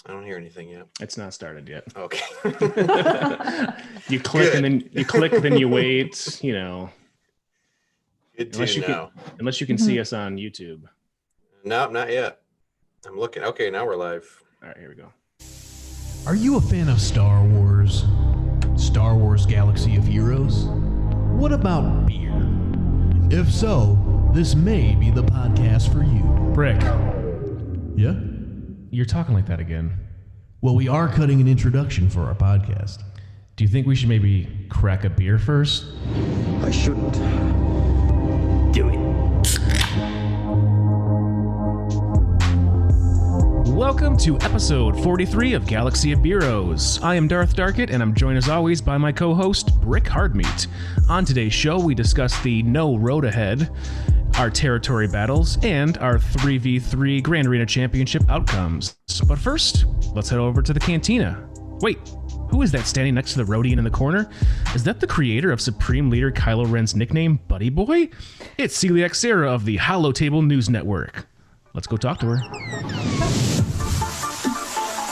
I don't hear anything yet. It's not started yet. Okay. You click Good. and then you wait, Good unless to you know. can see us on YouTube. Nope, not yet. I'm looking. Okay, now we're live. All right, here we go. Are you a fan of Star Wars? Star Wars Galaxy of Heroes? What about beer? If so, this may be the podcast for you. Brick, Yeah? you're talking like that again. Well, we are cutting an introduction for our podcast. Do you think we should maybe crack a beer first? I shouldn't do it. Welcome to episode 43 of Galaxy of Heroes. I am Darth Darkett, and I'm joined as always by my co-host, Brick Hardmeat. On today's show, we discuss the No Road Ahead, our territory battles, and our 3v3 Grand Arena Championship outcomes. But first, let's head over to the cantina. Wait, who is that standing next to the Rodian in the corner? Is that the creator of Supreme Leader Kylo Ren's nickname, Buddy Boy? It's Celiac Sarah of the Hollow Table News Network. Let's go talk to her.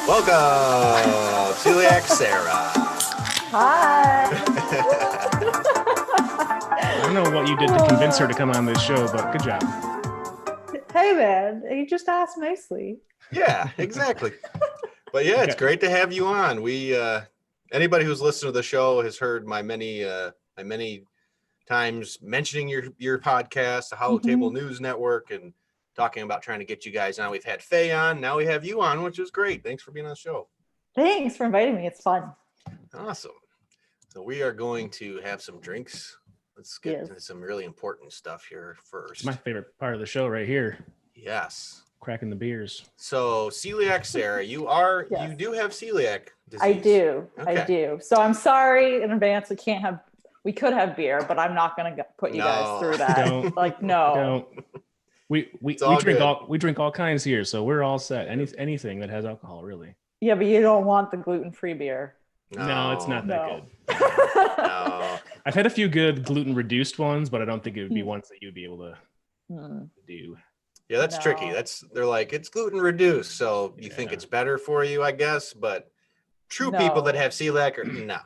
Welcome, Celiac Sarah. Hi. I don't know what you did to convince her to come on this show, but good job. Hey, man. You just asked nicely. Yeah, exactly. But yeah, it's great to have you on. We anybody who's listened to the show has heard my many times mentioning your podcast, the Hollow Table News Network, and talking about trying to get you guys on. We've had Faye on, now we have you on, which is great. Thanks for being on the show. Thanks for inviting me. It's fun. Awesome. So we are going to have some drinks. Let's get into some really important stuff here first. It's my favorite part of the show right here. Yes. Cracking the beers. So celiac Sarah, you do have celiac disease. I do. Okay. I do. So I'm sorry in advance. We could have beer, but I'm not going to put you guys through that. Don't. Like, no. Don't. We drink all kinds here, so we're all set. Anything that has alcohol, really. Yeah, but you don't want the gluten-free beer. No, it's not that good. No. I've had a few good gluten-reduced ones, but I don't think it would be ones that you'd be able to do. Yeah, that's tricky. They're like, it's gluten reduced, so you think it's better for you, I guess. But people that have celiac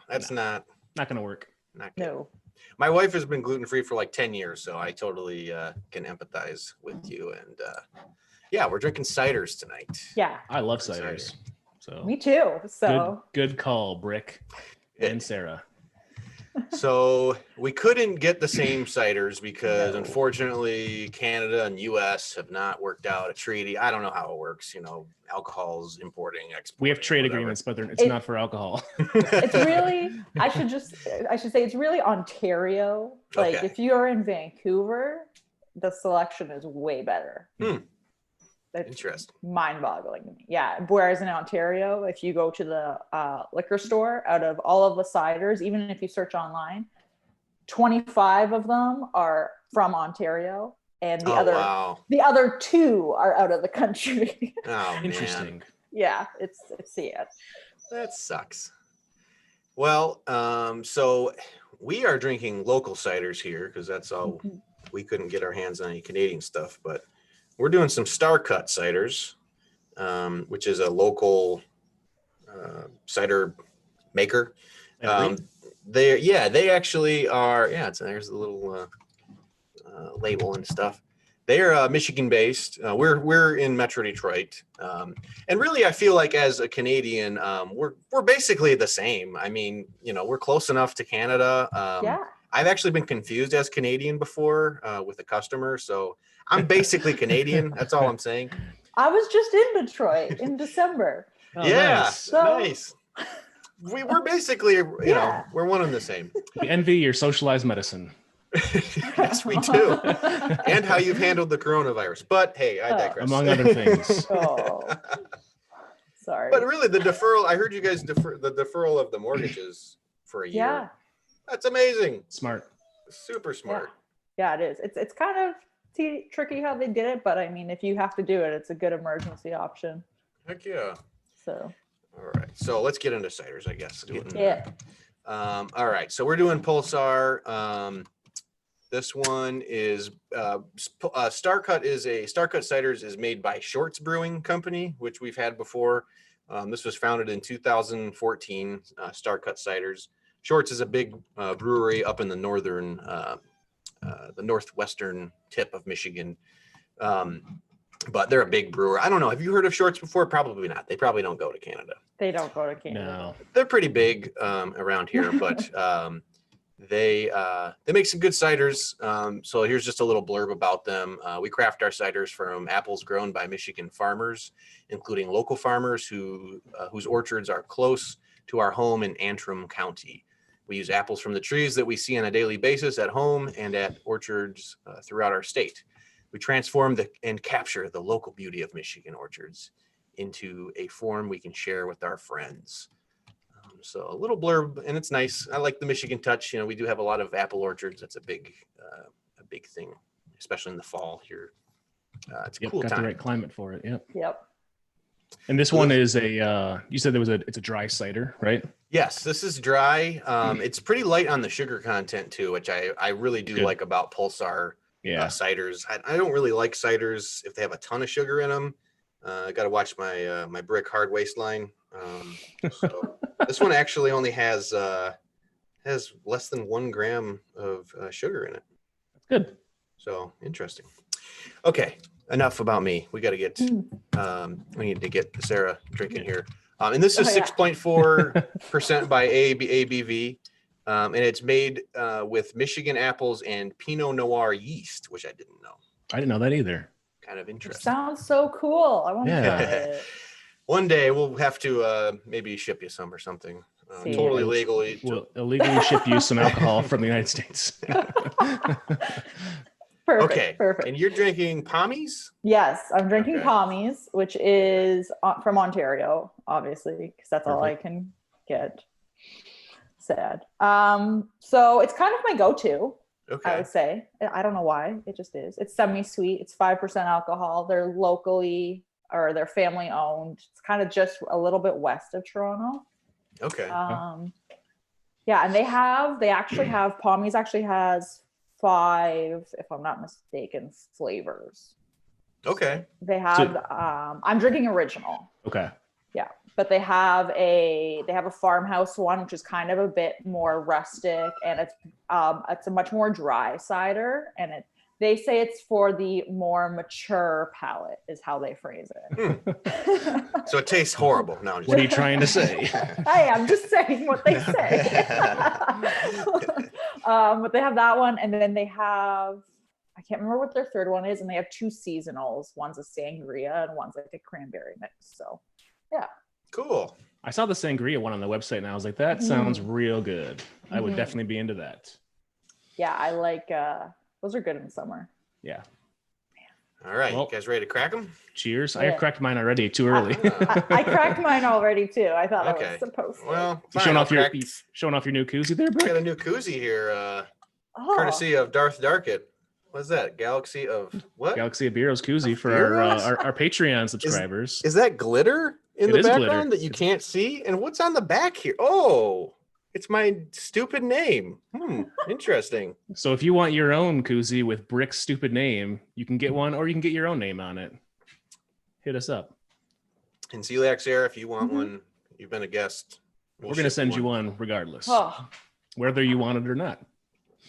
that's not gonna work. Not good. No. My wife has been gluten free for like 10 years, so I totally can empathize with you. And we're drinking ciders tonight. Yeah. I love ciders. So Me too. So good call, Brick and Sarah. So we couldn't get the same ciders because unfortunately Canada and US have not worked out a treaty. I don't know how it works, alcohol's importing, exporting. We have trade agreements, but it's not for alcohol. It's really, I should say it's really Ontario. Like if you're in Vancouver, the selection is way better. It's interesting. Mind-boggling to me. Yeah. Whereas in Ontario, if you go to the liquor store, out of all of the ciders, even if you search online, 25 of them are from Ontario, and the other 2 are out of the country. Oh, interesting. Man. Yeah, it's sad. That sucks. Well, so we are drinking local ciders here because that's all. We couldn't get our hands on any Canadian stuff, but we're doing some Star Cut ciders, which is a local cider maker. They actually are. Yeah, there's a little label and stuff. They are Michigan based. We're in Metro Detroit, and really, I feel like as a Canadian, we're basically the same. I mean, we're close enough to Canada. I've actually been confused as Canadian before with a customer, so I'm basically Canadian. That's all I'm saying. I was just in Detroit in December. Nice. We're basically, we're one and the same. We envy your socialized medicine. Yes, we do. And how you've handled the coronavirus. But hey, I digress. Among other things. Sorry. But really, the deferral, I heard you guys defer the deferral of the mortgages for a year. Yeah. That's amazing. Smart. Super smart. Yeah, it is. It's kind of tricky how they did it, but I mean, if you have to do it, it's a good emergency option. Heck yeah. So. All right. So let's get into ciders, I guess. All right. So we're doing Pulsar. This one is Star Cut Ciders is made by Shorts Brewing Company, which we've had before. This was founded in 2014. Star Cut Ciders. Shorts is a big brewery up in the northwestern tip of Michigan. But they're a big brewer. I don't know. Have you heard of Shorts before? Probably not. They probably don't go to Canada. They don't go to Canada. No. They're pretty big around here, but they make some good ciders. So here's just a little blurb about them. We craft our ciders from apples grown by Michigan farmers, including local farmers whose orchards are close to our home in Antrim County. We use apples from the trees that we see on a daily basis at home and at orchards throughout our state. We transform and capture the local beauty of Michigan orchards into a form we can share with our friends. So a little blurb, and it's nice. I like the Michigan touch. We do have a lot of apple orchards. That's a big thing, especially in the fall here. It's a cool got time. the right climate for it. Yep. And this one is you said it's a dry cider, right? Yes, this is dry. It's pretty light on the sugar content too, which I really do like about Pulsar ciders. I don't really like ciders if they have a ton of sugar in them. I got to watch my Brick Hard Waistline. So this one actually only has less than 1 gram of sugar in it. That's good. So interesting. Okay, enough about me. We got to get we need to get Sarah drinking here. And this is 6.4% by ABV. And it's made with Michigan apples and Pinot Noir yeast, which I didn't know. I didn't know that either. Kind of interesting. Sounds so cool. I want to try it. One day we'll have to maybe ship you some or something. Totally legally. We'll illegally ship you some alcohol from the United States. Perfect. Okay. Perfect. And you're drinking Pommies? Yes, I'm drinking Okay. Pommies, which is from Ontario, obviously, because that's all I can get. Sad. So it's kind of my go-to. Okay. I would say. I don't know why. It just is. It's semi-sweet. It's 5% alcohol. They're they're family owned. It's kind of just a little bit west of Toronto. Okay. Yeah, and Pommies actually has 5, if I'm not mistaken, flavors. Okay. They have I'm drinking original. Okay. Yeah, but they have a farmhouse one, which is kind of a bit more rustic, and it's a much more dry cider, and they say it's for the more mature palate, is how they phrase it. So it tastes horrible. No, I'm just What are you trying to say? Hey, I'm just saying what they say. But they have that one, and then they have, I can't remember what their third one is, and they have 2 seasonals. One's a sangria and one's like a cranberry mix. So yeah. Cool. I saw the sangria one on the website and I was like, that sounds real good. I would definitely be into that. Yeah, I like those are good in the summer. Yeah. All right. Well, you guys ready to crack them? Cheers. I have cracked mine already, too early. I cracked mine already too. I thought I Okay. was supposed to. Well, You fine, showing I'll off your crack- showing off your new koozie there, I got Brick? a new koozie here, Oh. courtesy of Darth Darkett. What's that? Galaxy of what? Galaxy of Beers koozie for Beers? our Patreon subscribers. Is that glitter in It the is glitter. background that you can't see? And what's on the back here? Oh, it's my stupid name. Interesting. So if you want your own koozie with Brick's stupid name, you can get one, or you can get your own name on it. Hit us up. And Celiac Sarah, if you want one, you've been a guest. We're going to send you one regardless, Oh, whether you want it or not.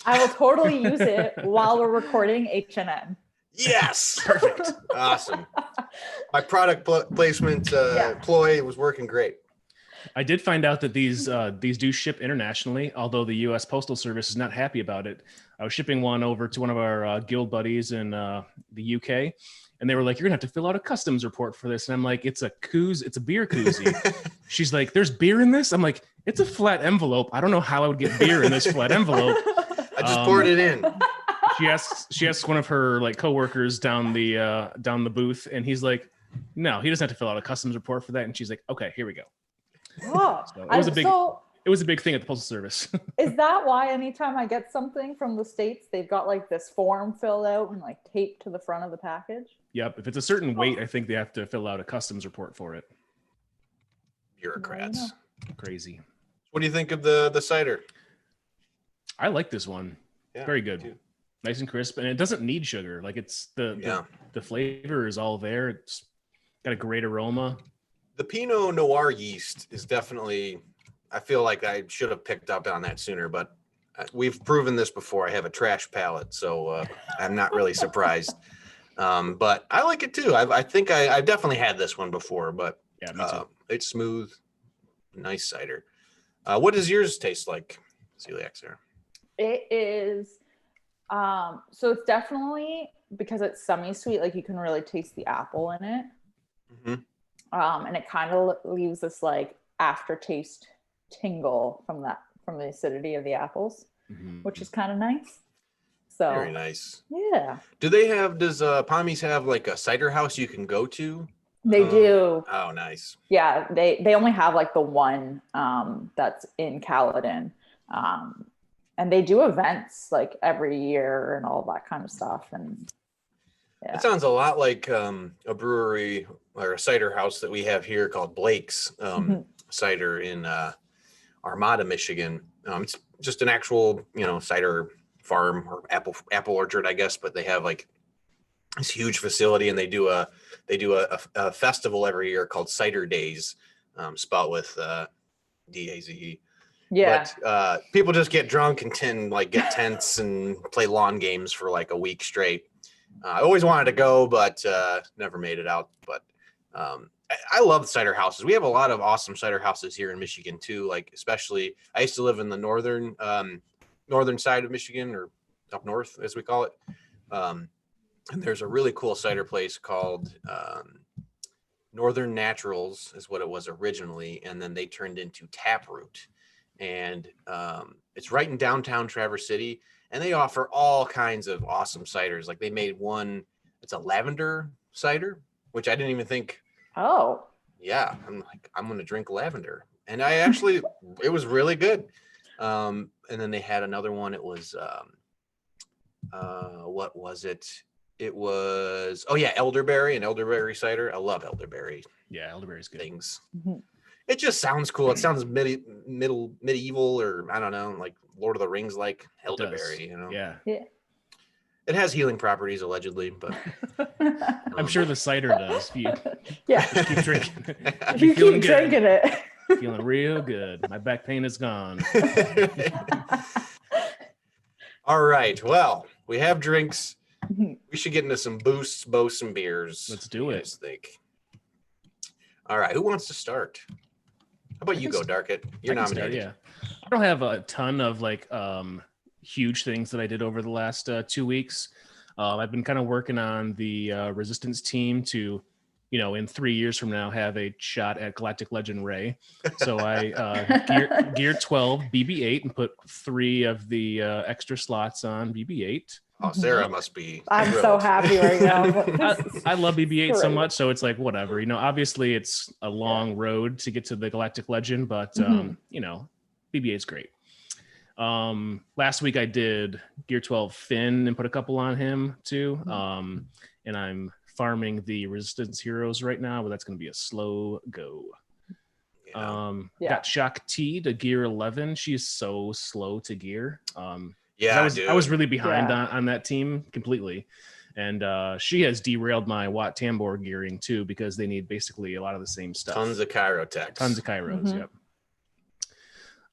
I will totally use it while we're recording H&N. Yes. Perfect. Awesome. My product placement ploy was working great. I did find out that these do ship internationally, although the U.S. Postal Service is not happy about it. I was shipping one over to one of our guild buddies in the UK, and they were like, "You're gonna have to fill out a customs report for this." And I'm like, "It's a beer koozie." She's like, "There's beer in this?" I'm like, "It's a flat envelope. I don't know how I would get beer in this flat envelope." I just poured it in. She asks one of her like coworkers down the booth, and he's like, "No, he doesn't have to fill out a customs report for that." And she's like, "Okay, here we go." Oh, So it was a big thing at the Postal Service. is that why anytime I get something from the States, they've got like this form filled out and like taped to the front of the package? Yep. If it's a certain weight, I think they have to fill out a customs report for it. Bureaucrats. Crazy. What do you think of the cider? I like this one. Yeah, Very good. too. Nice and crisp, and it doesn't need sugar. Like it's the flavor is all there. It's got a great aroma. The Pinot Noir yeast is definitely, I feel like I should have picked up on that sooner, but we've proven this before. I have a trash palate, so I'm not really surprised. But I like it too. I think I've definitely had this one before, but Yeah, me too. it's smooth, nice cider. What does yours taste like, Celiac there? It is, so it's definitely, because it's semi-sweet, like you can really taste the apple in it. Mm-hmm. And it kind of leaves this like aftertaste tingle from the acidity of the apples, which is kind of nice. So Very nice. Yeah. Does Palmies have like a cider house you can go to? They do. Oh, nice. Yeah, they only have like the one that's in Caledon. And they do events like every year and all that kind of stuff. And yeah. It sounds a lot like a brewery or a cider house that we have here called Blake's Cider in Armada, Michigan. It's just an actual, cider farm or apple orchard, I guess, but they have like this huge facility, and they do a festival every year called Cider Days, spelled with DAZE. Yeah. But people just get drunk and get tents and play lawn games for like a week straight. I always wanted to go, but never made it out. But I love cider houses. We have a lot of awesome cider houses here in Michigan too. Like especially, I used to live in the northern side of Michigan, or up north as we call it. And there's a really cool cider place called Northern Naturals is what it was originally, and then they turned into Taproot. And it's right in downtown Traverse City, and they offer all kinds of awesome ciders. Like they made one, it's a lavender cider, which I didn't even think. Oh. Yeah, I'm like, I'm gonna drink lavender, and I actually, it was really good. And then they had another one. It was what was it? It was elderberry and elderberry cider. I love elderberry. Yeah, elderberry's good. Things. It just sounds cool. It sounds medieval, or I don't know, like Lord of the Rings, like elderberry. Yeah. It has healing properties allegedly, but I'm sure the cider does. Yeah. Just keep drinking. If you keep drinking it. Feeling real good. My back pain is gone. All right. Well, we have drinks. We should get into some boosts, boasts, and beers. Let's do it. Think. All right. Who wants to start? How about you go, Darkit? You're nominated. Yeah. I don't have a ton of huge things that I did over the last 2 weeks. I've been kind of working on the Resistance team to, in 3 years from now, have a shot at Galactic Legend Ray. So I gear 12 BB-8 and put 3 of the extra slots on BB-8. Oh, Sarah must be. I'm so happy right now. I love BB-8 so much, so it's like whatever. Obviously it's a long road to get to the Galactic Legend, but BB-8's great. Last week I did Gear 12 Finn and put a couple on him too. And I'm farming the Resistance heroes right now, but that's going to be a slow go. Got Shock T to Gear 11. She's so slow to gear. I was really behind on that team completely. And she has derailed my Watt Tambor gearing too, because they need basically a lot of the same stuff. Tons of Chirotechs. Tons of Chiros, yep.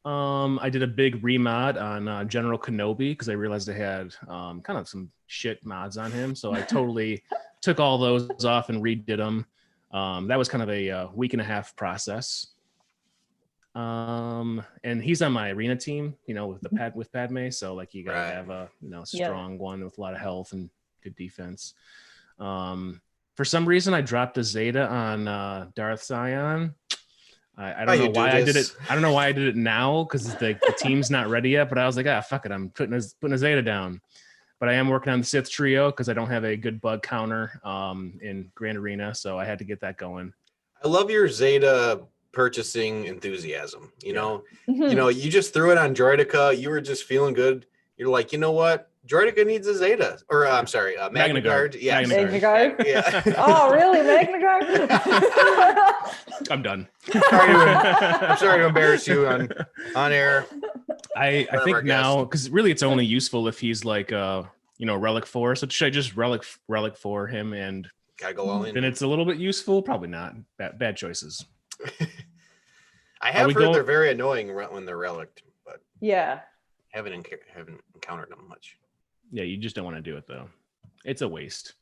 I did a big remod on General Kenobi because I realized I had kind of some shit mods on him. So I totally took all those off and redid them. That was kind of a week and a half process. And he's on my arena team, with Padme. So you gotta have a strong one with a lot of health and good defense. For some reason I dropped a Zeta on Darth Sion. I don't know why I did it. I don't know why I did it now, because the team's not ready yet. But I was like, fuck it, I'm putting a Zeta down. But I am working on the Sith trio because I don't have a good bug counter in Grand Arena, so I had to get that going. I love your Zeta purchasing enthusiasm. You just threw it on Droidica. You were just feeling good. You're like, you know what? Droidica needs a Zeta, or I'm sorry, Magna Guard. Yeah, Magna Guard. Yeah. Oh, really, Magna Guard? I'm done. I'm sorry to embarrass you on air. I think now, because really it's only useful if he's like Relic 4. So should I just Relic 4 him and gotta go all in? Then it's a little bit useful. Probably not. Bad choices. I have we heard going- they're very annoying when they're relicked, but Yeah. haven't encountered them much. Yeah, you just don't want to do it though. It's a waste.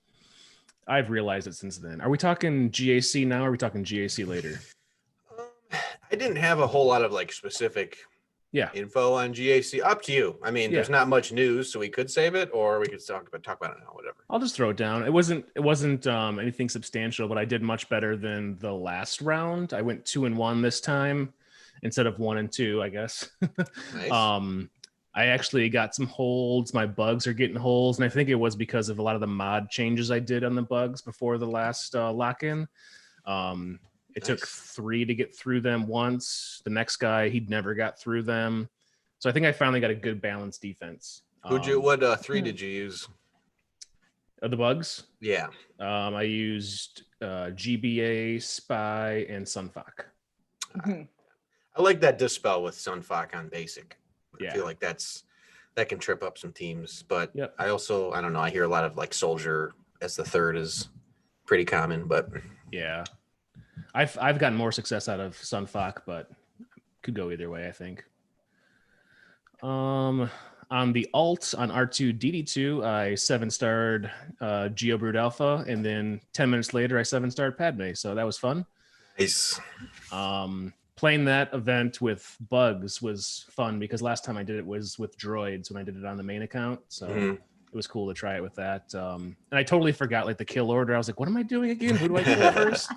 I've realized it since then. Are we talking GAC now or are we talking GAC later? I didn't have a whole lot of like specific info on GAC. Up to you. I mean, there's not much news, so we could save it or we could talk about it now, whatever. I'll just throw it down. It wasn't anything substantial, but I did much better than the last round. I went 2-1 this time instead of 1-2, I guess. Nice. I actually got some holds. My bugs are getting holds, and I think it was because of a lot of the mod changes I did on the bugs before the last lock-in. It took 3 to get through them once. The next guy, he'd never got through them. So I think I finally got a good balanced defense. What 3 did you use? Of the bugs? Yeah. I used GBA, Spy, and Sunfuck. I like that Dispel with Sunfuck on basic. Yeah. I feel like that can trip up some teams, but Yep. I don't know. I hear a lot of like Soldier as the third is pretty common, but Yeah. I've gotten more success out of Sunfuck, but could go either way, I think. On the alt on R2-D2, I 7-starred Geobrood Alpha, and then 10 minutes later I 7-starred Padme, so that was fun. Nice. Playing that event with bugs was fun because last time I did it was with droids when I did it on the main account, so it was cool to try it with that. And I totally forgot like the kill order. I was like, what am I doing again? Who do I kill first?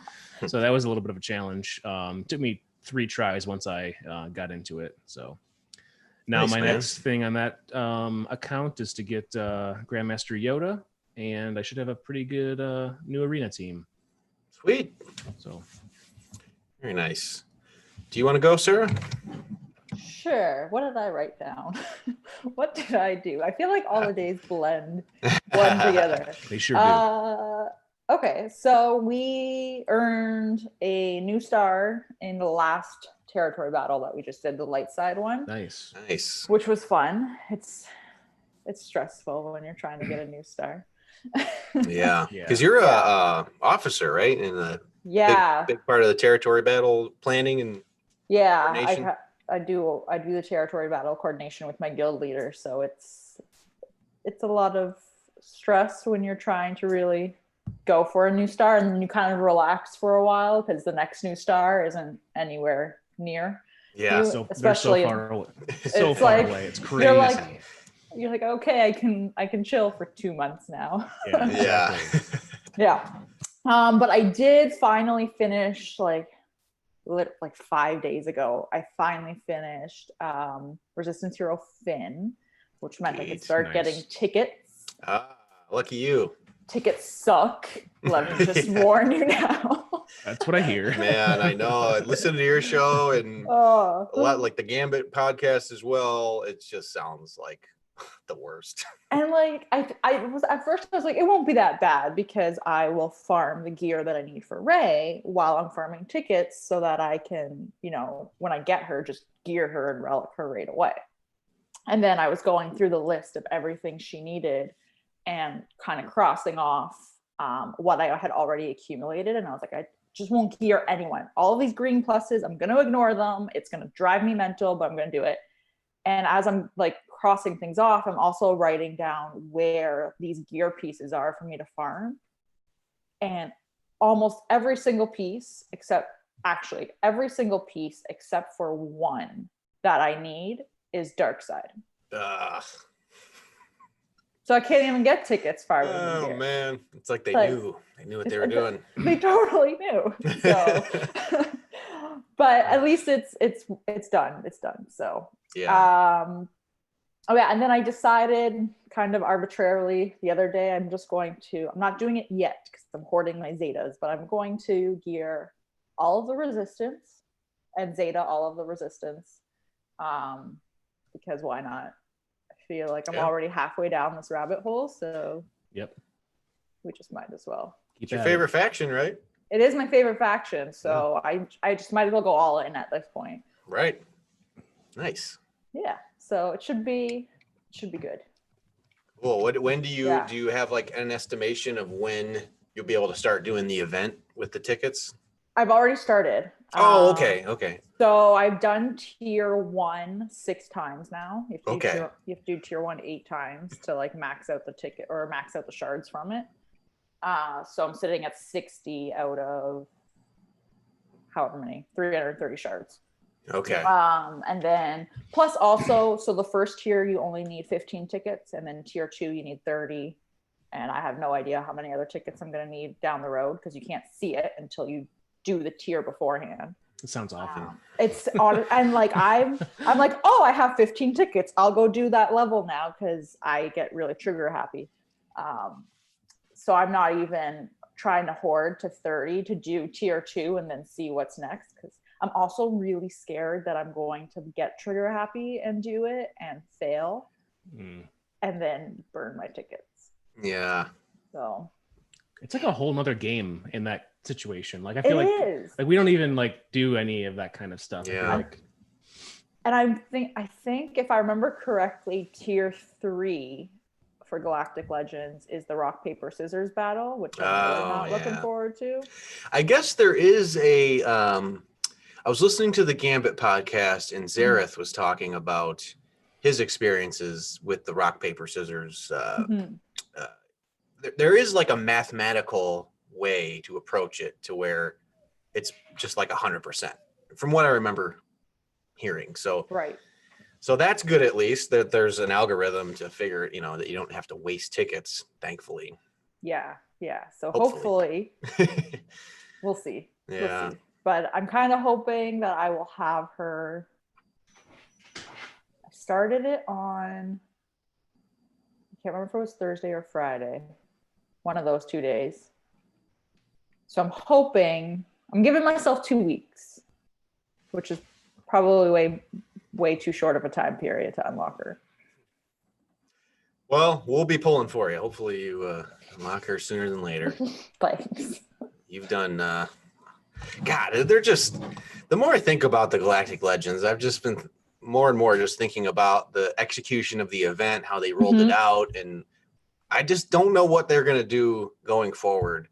So that was a little bit of a challenge. Took me 3 tries once I got into it. So now Nice, my man. next thing on that account is to get Grandmaster Yoda, and I should have a pretty good new arena team. Sweet. So Very nice. Do you want to go, Sarah? Sure. What did I write down? What did I do? I feel like all the days blend together. they sure do. Okay, so we earned a new star in the last territory battle that we just did, the light side one, Nice. Nice. which was fun. It's stressful when you're trying to get a new star. Yeah. Yeah. Because you're a officer, right? In the Yeah, big part of the territory battle planning and yeah. coordination? I do the territory battle coordination with my guild leader, so it's a lot of stress when you're trying to really go for a new star, and then you kind of relax for a while because the next new star isn't anywhere near. yeah. You- So they're so especially- far away. So it's far like- away. It's you're crazy. like- You're like, okay, I can chill for 2 months now. Yeah. Yeah. Exactly. Yeah. But I did finally finish like 5 days ago. I finally finished Resistance Hero Finn, which meant I could Sweet. start Nice. getting tickets. Lucky you. Tickets suck. Let me just Yeah. warn you now. That's what I hear. Man, I know. I listened to your show and Oh. a lot like the Gambit podcast as well. It just sounds like the worst. And like I was at first I was like, it won't be that bad because I will farm the gear that I need for Rey while I'm farming tickets so that I can, when I get her, just gear her and relic her right away. And then I was going through the list of everything she needed and kind of crossing off what I had already accumulated. And I was like, I just won't gear anyone. All of these green pluses, I'm going to ignore them. It's going to drive me mental, but I'm going to do it. And as I'm like crossing things off, I'm also writing down where these gear pieces are for me to farm. And almost every single piece, except for one that I need is dark side. Ugh. So I can't even get tickets farming the Oh gear. man, it's like they Like, knew what they were doing. They totally knew. So, but at least it's done. It's done. So Yeah. Oh yeah, and then I decided kind of arbitrarily the other day, I'm not doing it yet because I'm hoarding my Zetas, but I'm going to gear all of the resistance and Zeta all of the resistance. Because why not? I feel like I'm already halfway down this rabbit hole, so Yep. we just might as well. Keep It's your at it. favorite faction, right? It is my favorite faction, so I just might as well go all in at this point. Right. Nice. Yeah, so it should be good. Cool. When do you Yeah. have like an estimation of when you'll be able to start doing the event with the tickets? I've already started. Oh, okay. So I've done tier 1 6 times now. You have to, Okay. you have to do tier 1 8 times to like max out the ticket or max out the shards from it. So I'm sitting at 60 out of however many, 330 shards. Okay. And then plus also, so the first tier you only need 15 tickets, and then tier 2 you need 30. And I have no idea how many other tickets I'm going to need down the road because you can't see it until you do the tier beforehand. It sounds awful. It's on, and like I'm like, oh, I have 15 tickets. I'll go do that level now because I get really trigger happy. So I'm not even trying to hoard to 30 to do tier 2 and then see what's next, because I'm also really scared that I'm going to get trigger happy and do it and fail and then burn my tickets. Yeah. So it's like a whole nother game in that situation. Like I feel like we don't even like do any of that kind of stuff. Yeah. And I think if I remember correctly, tier 3 for Galactic Legends is the rock, paper, scissors battle, which I'm really not looking forward to. I guess there is a I was listening to the Gambit podcast and Zareth was talking about his experiences with the rock, paper, scissors. There is like a mathematical way to approach it to where it's just like 100% from what I remember hearing. So that's good, at least that there's an algorithm to figure, that you don't have to waste tickets, thankfully. Yeah. So hopefully we'll see. Yeah. We'll see. But I'm kind of hoping that I will have her. I started it on, I can't remember if it was Thursday or Friday, one of those 2 days. So I'm giving myself 2 weeks, which is probably way too short of a time period to unlock her. Well, we'll be pulling for you. Hopefully you unlock her sooner than later. Thanks. You've done, God, they're just, the more I think about the Galactic Legends, I've just been more and more just thinking about the execution of the event, how they rolled it out, and I just don't know what they're going to do going forward.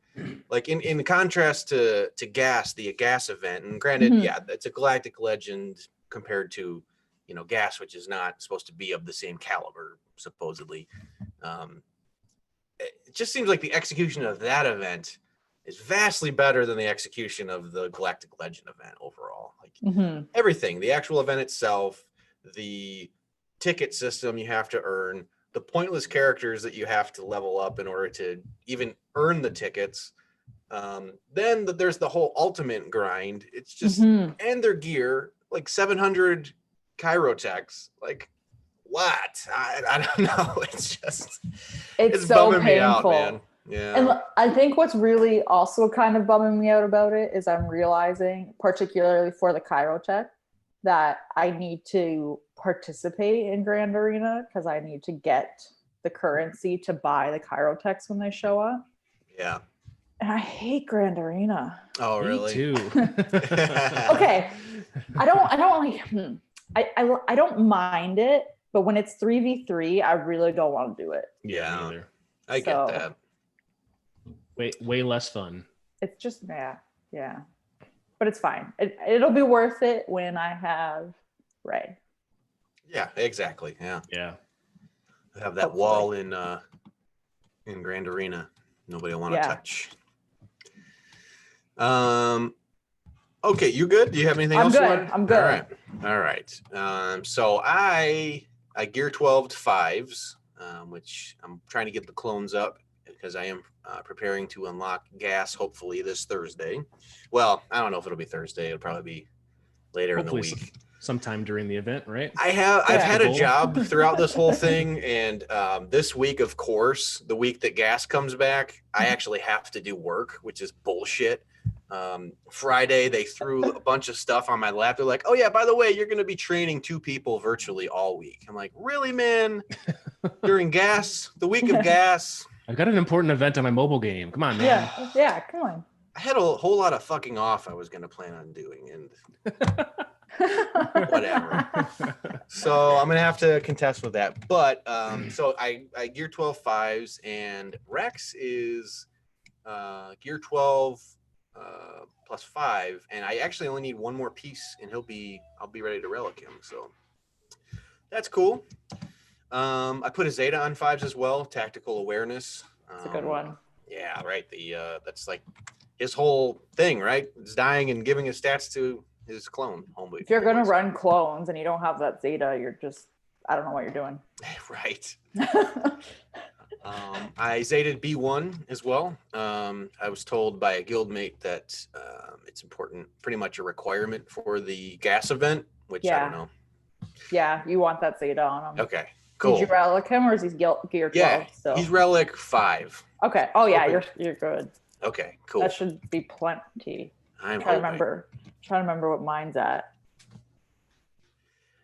Like in contrast to Gas, the Gas event, and granted, it's a Galactic Legend compared to, Gas, which is not supposed to be of the same caliber, supposedly. It just seems like the execution of that event is vastly better than the execution of the Galactic Legend event overall. Like everything, the actual event itself, the ticket system you have to earn, the pointless characters that you have to level up in order to even earn the tickets. Then there's the whole ultimate grind. It's just, and their gear, like 700 chirotechs, like what? I don't know. It's just, it's so bumming painful. Me out, man. Yeah. And I think what's really also kind of bumming me out about it is I'm realizing, particularly for the chirotech, that I need to participate in Grand Arena because I need to get the currency to buy the chirotechs when they show up. Yeah. And I hate Grand Arena. Oh, really? Me too. Okay. I don't mind it, but when it's 3v3, I really don't want to do it. Yeah. I get that. Way less fun. It's just, yeah. But it's fine. It'll be worth it when I have Ray. Yeah, exactly. Yeah. I have that Hopefully. wall in Grand Arena. Nobody will want to touch. Okay, you good? Do you have anything else? I'm good. All right. So I gear 12 to 5s, which I'm trying to get the clones up because I am preparing to unlock Gas hopefully this Thursday. Well, I don't know if it'll be Thursday. It'll probably be later in the week. Sometime during the event, right? I've had a job throughout this whole thing, and this week, of course, the week that Gas comes back, I actually have to do work, which is bullshit. Friday, they threw a bunch of stuff on my lap. They're like, "Oh yeah, by the way, you're going to be training 2 people virtually all week." I'm like, "Really, man? During Gas, the week of Gas?" I've got an important event on my mobile game. Come on, man. Yeah, come on. I had a whole lot of fucking off I was going to plan on doing, and whatever. So I'm gonna have to contest with that. But so I gear 12 5s, and Rex is gear 12 +5, and I actually only need one more piece, and I'll be ready to relic him. So that's cool. I put a Zeta on 5s as well. Tactical awareness. It's a good one. Yeah, right. That's like his whole thing, right? It's dying and giving his stats to his clone. If you're gonna run clones and you don't have that Zeta, you're just, I don't know what you're doing. Right. I Zeta'd B1 as well. I was told by a guildmate that it's important, pretty much a requirement for the gas event, which I don't know. Yeah, you want that Zeta on him. Okay, cool. Did you relic him, or is he gear 12? Yeah, still? He's relic 5. Okay. Oh yeah, you're good. Okay, cool. That should be plenty. I'm trying hoping. to remember what mine's at.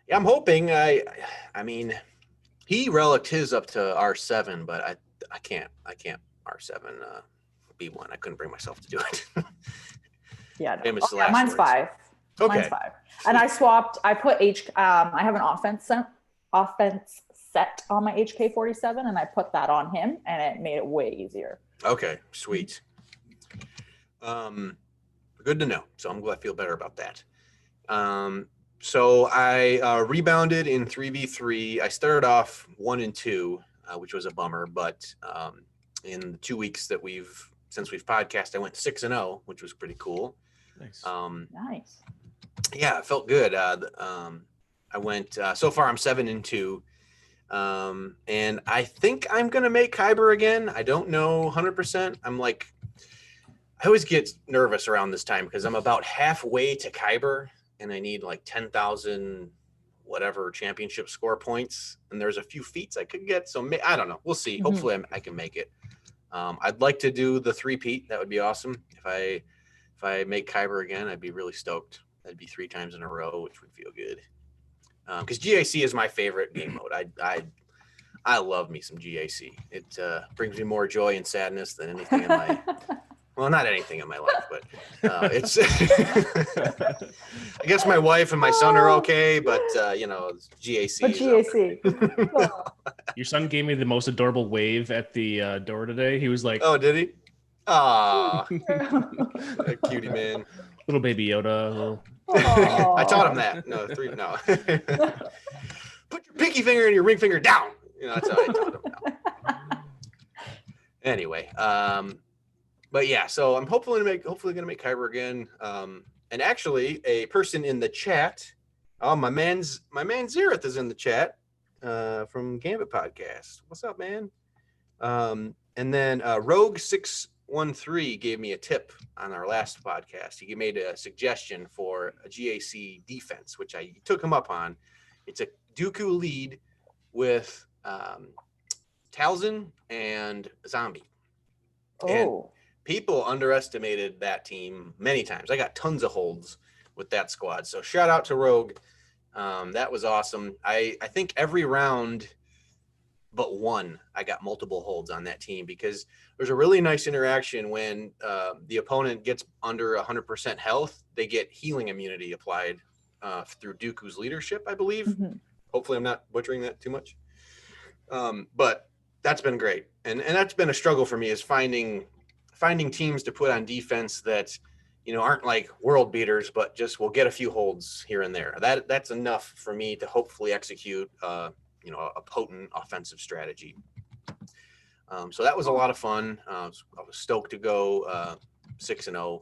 Yeah, I'm hoping. I mean, he relicked his up to R7, but I can't R7 B1. I couldn't bring myself to do it. Yeah, no. Famous last mine's words. 5. Okay. Mine's 5. And I swapped. I put I have an offense set on my HK47, and I put that on him, and it made it way easier. Okay, sweet. Good to know. So I'm glad I feel better about that. So I rebounded in 3v3. I started off 1 and 2, which was a bummer, but in the 2 weeks that since we've podcast, I went 6-0, which was pretty cool. Nice. Nice. Yeah, it felt good. I went so far I'm 7 and 2. And I think I'm gonna make Kyber again. I don't know 100%. I always get nervous around this time because I'm about halfway to Kyber and I need like 10,000 whatever championship score points. And there's a few feats I could get. So I don't know. We'll see. Mm-hmm. Hopefully I can make it. I'd like to do the 3-peat. That would be awesome. If I make Kyber again, I'd be really stoked. That'd be 3 times in a row, which would feel good. Because GAC is my favorite game mode. I love me some GAC. It brings me more joy and sadness than anything in my well, not anything in my life, but it's I guess my wife and my son are okay, but GAC. But GAC. Your son gave me the most adorable wave at the door today. He was like, "Oh, did he? Ah, cutie man, little baby Yoda." I taught him that. No. Put your pinky finger and your ring finger down. That's how I taught him. No. Anyway, but yeah, so I'm hopefully gonna make Kyber again. And actually, a person in the chat, my man Zereth is in the chat from Gambit Podcast. What's up, man? And then Rogue613 gave me a tip on our last podcast. He made a suggestion for a GAC defense, which I took him up on. It's a Dooku lead with Talzin and Zombie. Oh. And people underestimated that team many times. I got tons of holds with that squad. So shout out to Rogue. That was awesome. I think every round but one, I got multiple holds on that team because there's a really nice interaction when the opponent gets under 100% health. They get healing immunity applied through Dooku's leadership, I believe. Mm-hmm. Hopefully I'm not butchering that too much. But that's been great. And that's been a struggle for me is finding teams to put on defense that, aren't like world beaters, but just will get a few holds here and there. That's enough for me to hopefully execute, a potent offensive strategy. So that was a lot of fun. I was stoked to go 6-0.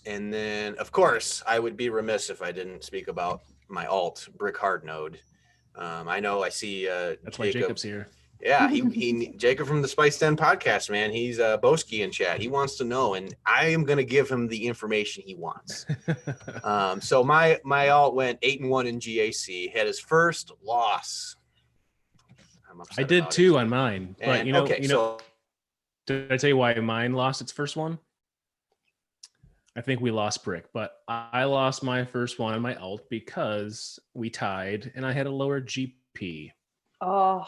And then, of course, I would be remiss if I didn't speak about my alt, Brick Hard Node. I know I see That's why Jacob's here. Yeah, he Jacob from the Spice Den podcast, man. He's Boski in chat. He wants to know, and I am going to give him the information he wants. So my alt went 8-1 in GAC. Had his first loss. I did too on mine, but so did I tell you why mine lost its first one? I think we lost Brick, but I lost my first one on my alt because we tied and I had a lower GP. Oh,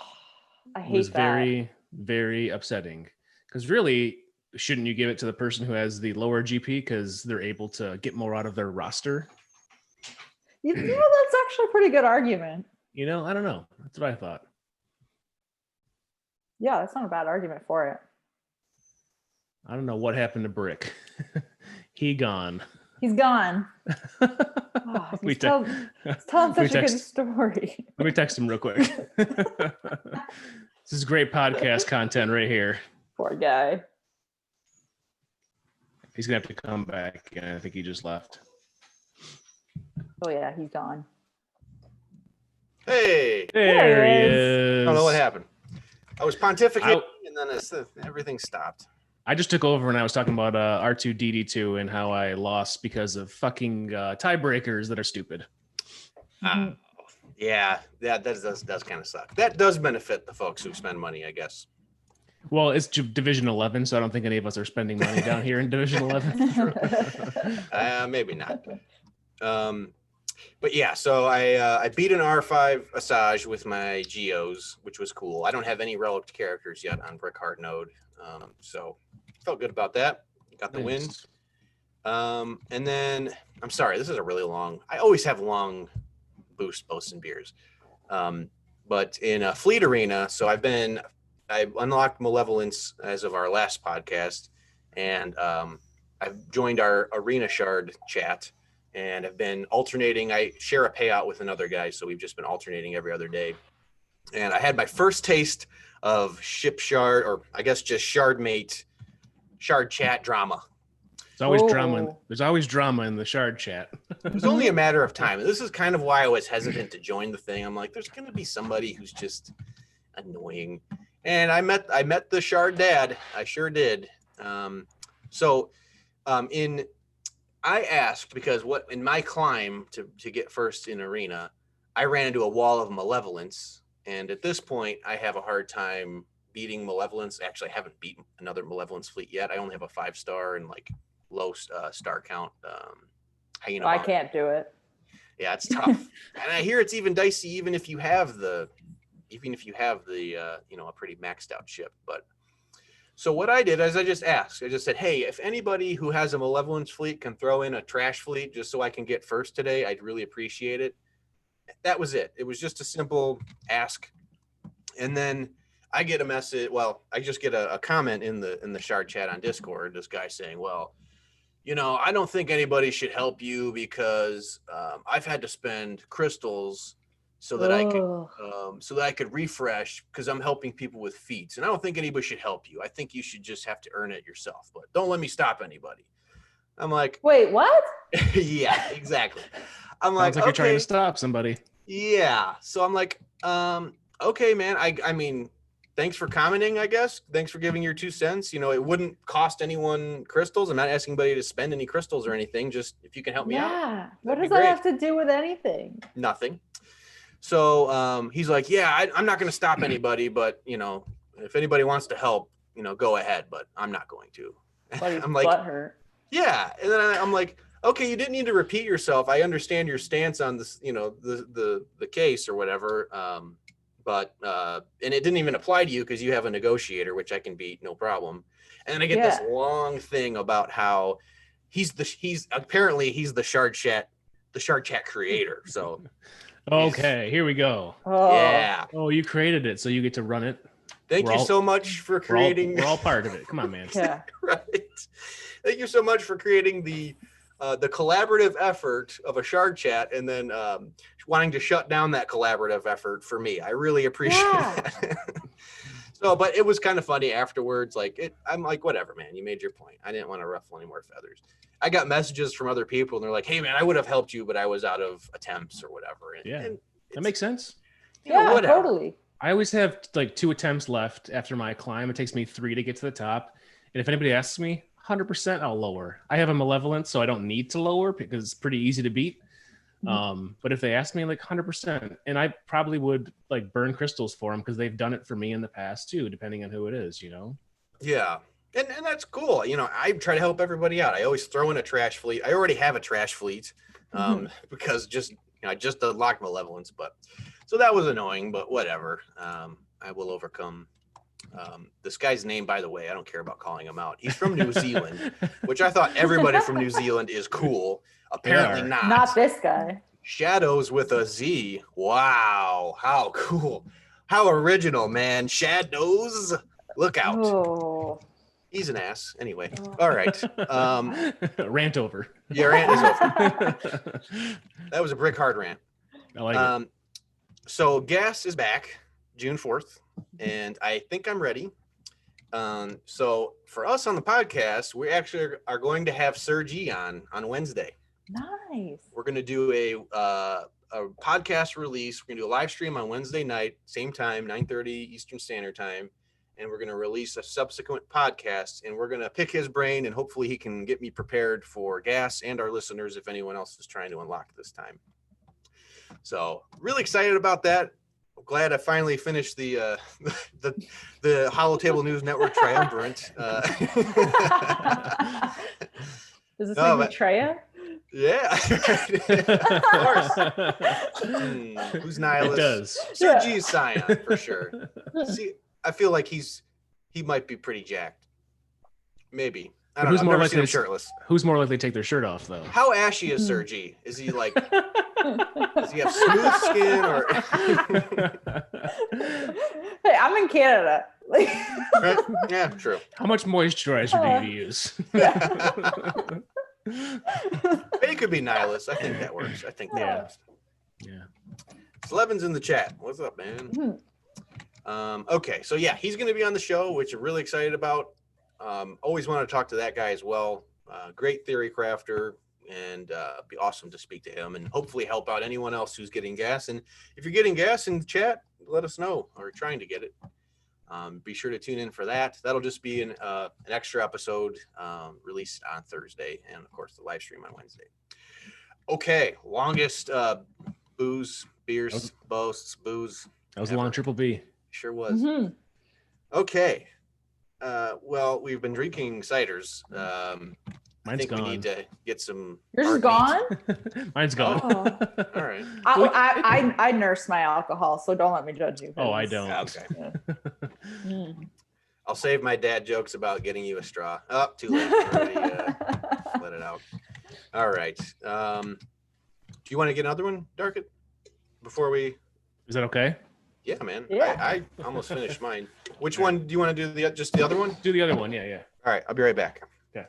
I hate that. It was very, very upsetting because really, shouldn't you give it to the person who has the lower GP because they're able to get more out of their roster? That's actually a pretty good argument. I don't know. That's what I thought. Yeah, that's not a bad argument for it. I don't know what happened to Brick. He gone. He's gone. Oh, We he's telling such a good story. Let me text him real quick. This is great podcast content right here. Poor guy. He's gonna have to come back, and I think he just left. Oh yeah, he's gone. Hey, There he is. I don't know what happened. I was pontificating, and then everything stopped. I just took over and I was talking about R2-D2 and how I lost because of fucking tiebreakers that are stupid. Yeah, that does kind of suck. That does benefit the folks who spend money, I guess. Well, it's Division 11, so I don't think any of us are spending money down here in Division 11. Maybe not. But yeah, so I beat an R5 Asajj with my Geos, which was cool. I don't have any relic characters yet on Brick Hard Node, so felt good about that. Got the win. And then I'm sorry, this is a really long. I always have long boost boasts and beers, but in a Fleet Arena, so I unlocked Malevolence as of our last podcast, and I've joined our Arena Shard chat. And I've been alternating. I share a payout with another guy, so we've just been alternating every other day. And I had my first taste of ship shard, or I guess just shard chat drama. There's always drama. There's always drama in the shard chat. It was only a matter of time. And this is kind of why I was hesitant to join the thing. I'm like, there's going to be somebody who's just annoying. And I met the shard dad. I sure did. I asked because in my climb to get first in arena, I ran into a wall of Malevolence. And at this point, I have a hard time beating Malevolence. Actually, I haven't beaten another Malevolence fleet yet. I only have a 5-star and like low star count. I can't do it. Yeah, it's tough. And I hear it's even dicey, even if you have the a pretty maxed out ship. But so what I did is I just asked. I just said, hey, if anybody who has a Malevolence fleet can throw in a trash fleet just so I can get first today, I'd really appreciate it. That was it. It was just a simple ask. And then I get a message. Well, I just get a comment in the shard chat on Discord. This guy saying, well, I don't think anybody should help you because I've had to spend crystals so that I could refresh because I'm helping people with feats. And I don't think anybody should help you. I think you should just have to earn it yourself, but don't let me stop anybody. I'm like, wait, what? Yeah, exactly. I'm Sounds like you're trying to stop somebody. Yeah. So I'm like, okay, man. I mean, thanks for commenting, I guess. Thanks for giving your 2 cents. It wouldn't cost anyone crystals. I'm not asking anybody to spend any crystals or anything. Just if you can help me out. Yeah. What does that have to do with anything? Nothing. So he's like, yeah, I'm not going to stop anybody, but if anybody wants to help, go ahead, but I'm not going to. I'm like, butthurt. Yeah. And then I'm like, okay, you didn't need to repeat yourself. I understand your stance on this, the case or whatever. But and it didn't even apply to you because you have a negotiator, which I can beat, no problem. And then I get this long thing about how he's apparently the shard chat creator. So okay, here we go. Oh. Yeah. Oh, you created it, so you get to run it. Thank you so much for creating. We're all part of it. Come on, man. Yeah. Right. Thank you so much for creating the collaborative effort of a shard chat and then wanting to shut down that collaborative effort for me. I really appreciate that. So, but it was kind of funny afterwards. I'm like, whatever, man, you made your point. I didn't want to ruffle any more feathers. I got messages from other people and they're like, hey man, I would have helped you, but I was out of attempts or whatever. And that makes sense. Yeah, totally. I always have 2 attempts left after my climb. It takes me 3 to get to the top. And if anybody asks me, 100% I'll lower. I have a Malevolence, so I don't need to lower because it's pretty easy to beat. But if they ask me, 100%, and I probably would burn crystals for them because they've done it for me in the past too, depending on who it is, Yeah. And that's cool. I try to help everybody out. I always throw in a trash fleet. I already have a trash fleet because I just unlocked Malevolence, but so that was annoying, but whatever. I will overcome. This guy's name, by the way, I don't care about calling him out. He's from New Zealand, which I thought everybody from New Zealand is cool. Apparently not. Not this guy. Shadows with a Z. Wow. How cool. How original, man. Shadows. Look out. Oh. He's an ass. Anyway. All right. Rant over. Yeah, rant is over. That was a brick hard rant. I like it. So gas is back June 4th, and I think I'm ready. So for us on the podcast, we actually are going to have Sergi on Wednesday. Nice. We're going to do a podcast release. We're going to do a live stream on Wednesday night, same time, 9:30 Eastern Standard Time. And we're going to release a subsequent podcast, and we're going to pick his brain, and hopefully he can get me prepared for gas and our listeners if anyone else is trying to unlock this time. So really excited about that. I'm glad I finally finished the Hollow Table News Network triumvirate. Does this make me Treya? Yeah. Of course. Who's Nihilus? It does. Sergi is Scion for sure. See, I feel like he might be pretty jacked. Maybe. I don't know. I've never seen him shirtless. Who's more likely to take their shirt off, though? How ashy is Sergi? Is he like? Does he have smooth skin or? Hey, I'm in Canada. Like, yeah, true. How much moisturizer do you use? It could be Nihilus. I think that works. I think that works. Yeah. Slevin's in the chat. What's up, man? Okay, so yeah, he's going to be on the show, which I'm really excited about. Always want to talk to that guy as well. Great theory crafter, and it'd be awesome to speak to him and hopefully help out anyone else who's getting gas. And if you're getting gas in the chat, let us know, or trying to get it. Be sure to tune in for that. That'll just be an extra episode released on Thursday, and of course the live stream on Wednesday. Okay, longest booze, beers, boasts, booze. That was a long triple B. Sure was. Okay. Well, we've been drinking ciders. I think gone. we need to get some. Yours is gone? Mine's gone. Oh. All right. I nurse my alcohol, so don't let me judge you. Oh, I don't. Okay. Yeah. I'll save my dad jokes about getting you a straw. Oh, too late. Already, let it out. All right. Do you want to get another one, Darkit? Before we. Is that okay? Yeah, man. Yeah. I almost finished mine. Which one do you want to do? Just the other one? Do the other one. Yeah. All right. I'll be right back. Okay.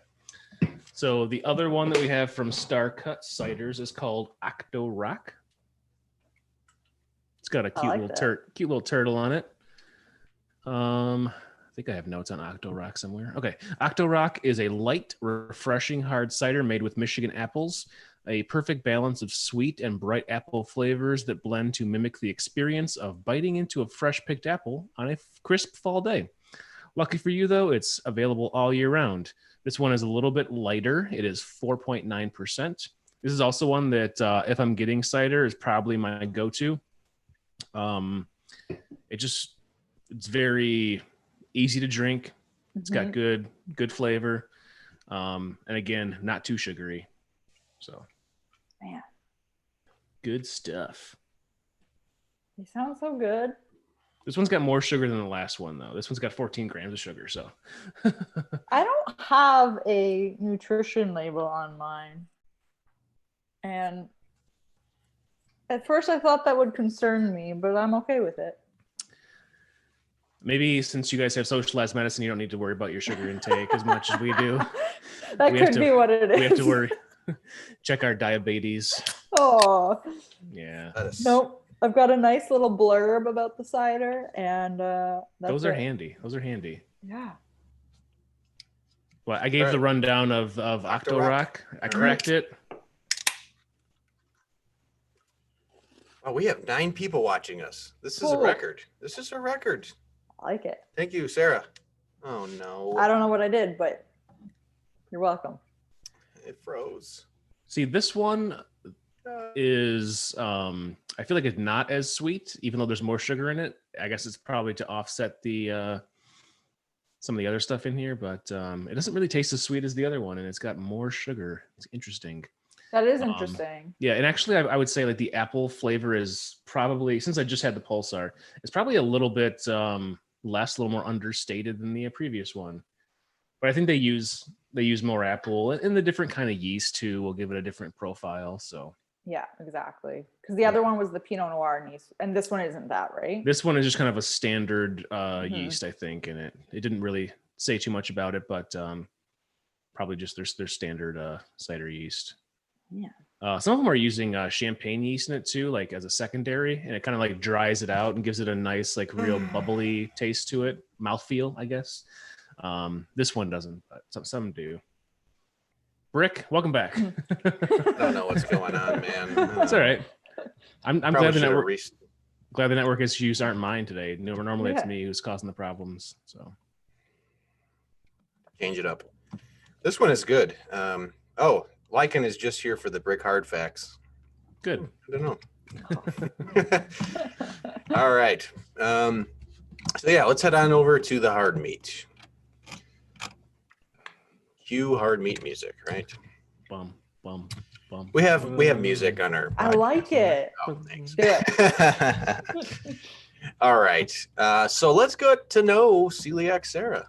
So the other one that we have from Star Cut Ciders is called Octo Rock. It's got a cute little turtle on it. I think I have notes on Octo Rock somewhere. Okay. Octo Rock is a light, refreshing hard cider made with Michigan apples. A perfect balance of sweet and bright apple flavors that blend to mimic the experience of biting into a fresh picked apple on a crisp fall day. Lucky for you, though, it's available all year round. This one is a little bit lighter. It is 4.9%. This is also one that, if I'm getting cider, is probably my go-to. It's very easy to drink. It's got good flavor. And again, not too sugary. So. Man. Good stuff. You sound so good. This one's got more sugar than the last one, though. This one's got 14 grams of sugar, so. I don't have a nutrition label on mine. And at first I thought that would concern me, but I'm okay with it. Maybe since you guys have socialized medicine, you don't need to worry about your sugar intake as much as we do. That could be what it is. We have to worry. Check our diabetes. Oh. Yeah. Nope. I've got a nice little blurb about the cider, and those are handy. Yeah. Well, I gave the rundown of Octo Rock. I cracked it. Oh, we have 9 people watching us. This is a record. This is a record. I like it. Thank you, Sarah. Oh, no. I don't know what I did, but you're welcome. It froze. See, this one is, I feel like it's not as sweet, even though there's more sugar in it. I guess it's probably to offset the some of the other stuff in here, but it doesn't really taste as sweet as the other one, and it's got more sugar. It's interesting. That is interesting. Yeah, and actually, I would say like the apple flavor is probably, since I just had the Pulsar, it's probably a little bit less, a little more understated than the previous one. But I think they use more apple, and the different kind of yeast too will give it a different profile. So yeah, exactly. Because the other one was the Pinot Noir yeast, and this one isn't that, right? This one is just kind of a standard yeast, I think, and it didn't really say too much about it, but probably just their standard cider yeast. Yeah. Some of them are using champagne yeast in it too, like as a secondary, and it kind of like dries it out and gives it a nice, like real bubbly taste to it, mouthfeel, I guess. This one doesn't, but some do. Brick, welcome back. I don't know what's going on, man. That's all right. I'm glad the network. Re- Glad the network issues aren't mine today. Normally it's me who's causing the problems. So change it up. This one is good. Lycan is just here for the Brick hard facts. Good. I don't know. All right. So yeah, let's head on over to the hard meat. Cue hard meat music, right? Bum bum bum. We have music on our. I like it. Oh, thanks. Do it. All right. So let's get to know Celiac Sarah.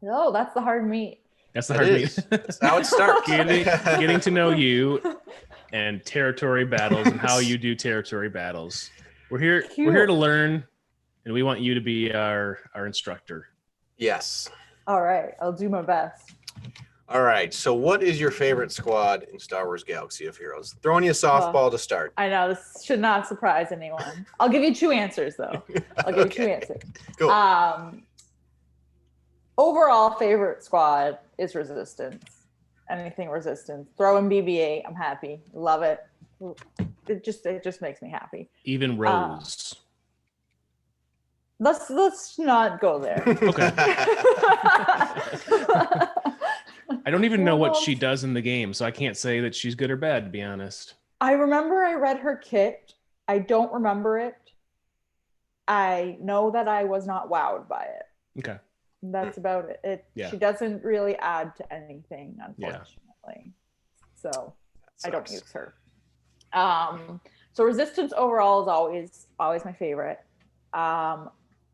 No, that's the hard meat. That's the hard meat. That's how it starts. Getting to know you and territory battles and how you do territory battles. We're here to learn, and we want you to be our instructor. Yes. All right, I'll do my best. All right. So what is your favorite squad in Star Wars Galaxy of Heroes? Throwing you a softball to start. I know this should not surprise anyone. I'll give you 2 answers though. I'll give you 2 answers. Cool. Overall favorite squad is Resistance. Anything Resistance. Throw in BB-8. I'm happy. Love it. It just makes me happy. Even Rose. Let's not go there. Okay. I don't even know what she does in the game, so I can't say that she's good or bad, to be honest. I remember I read her kit. I don't remember it. I know that I was not wowed by it. Okay. That's about it. She doesn't really add to anything, unfortunately. So I don't use her. So Resistance overall is always my favorite.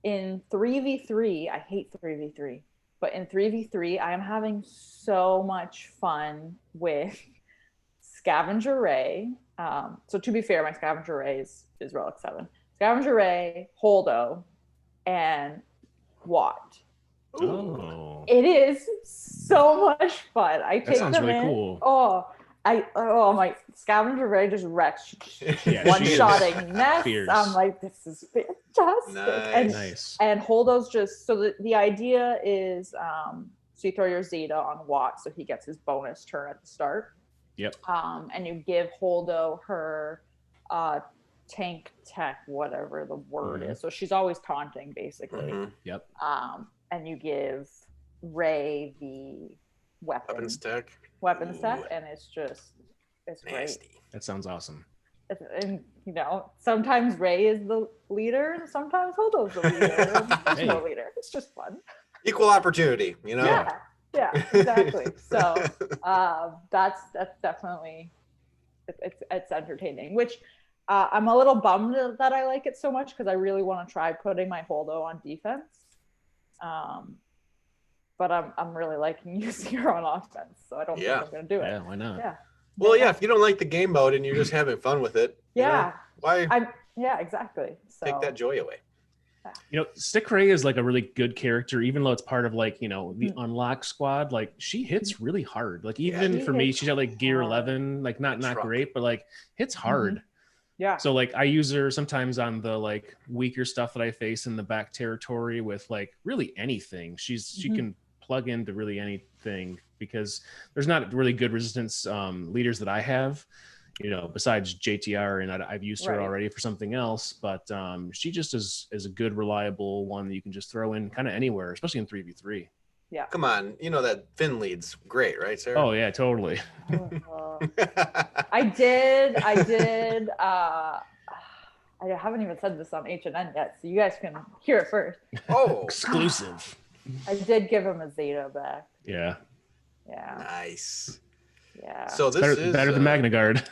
In 3v3, I hate 3v3, but in 3v3, I am having so much fun with Scavenger Ray. So to be fair, my Scavenger Ray is Relic 7. Scavenger Ray, Holdo, and Watt. Oh. It is so much fun. I take sounds them really in. cool. My Scavenger Ray just wrecks one-shotting nests. Fierce. I'm like, this is fantastic. Nice. And Holdo's just, so the idea is, so you throw your Zeta on Watt, so he gets his bonus turn at the start. Yep. And you give Holdo her tank tech, whatever the word is. So she's always taunting, basically. Mm-hmm. Yep. And you give Ray the weapons tech, and it's great. Nasty. That sounds awesome. And sometimes Ray is the leader, and sometimes Holdo's the leader. There's no leader. It's just fun. Equal opportunity, Yeah, exactly. So that's definitely it's entertaining. Which I'm a little bummed that I like it so much because I really want to try putting my Holdo on defense. But I'm really liking using her on offense, so I don't think I'm going to do it. Yeah, why not? Yeah. Well, if you don't like the game mode and you're just having fun with it, why exactly. So, take that joy away? Stick Ray is like a really good character, even though it's part of like, the unlock squad. Like she hits really hard. Like even for me, she's at like gear 11, like not great, but like hits hard. Mm-hmm. Yeah. So like I use her sometimes on the like weaker stuff that I face in the back territory with like really anything. She can plug into really anything because there's not really good resistance leaders that I have, besides JTR, and I've used her already for something else, but she just is a good, reliable one that you can just throw in kind of anywhere, especially in 3v3. Yeah. Come on, that Finn lead's great, right, Sarah? Oh yeah, totally. I did. I haven't even said this on H&N yet, so you guys can hear it first. Oh, exclusive. I did give him a Zeta back. Yeah. Yeah. Nice. Yeah. So this is better than Magna Guard.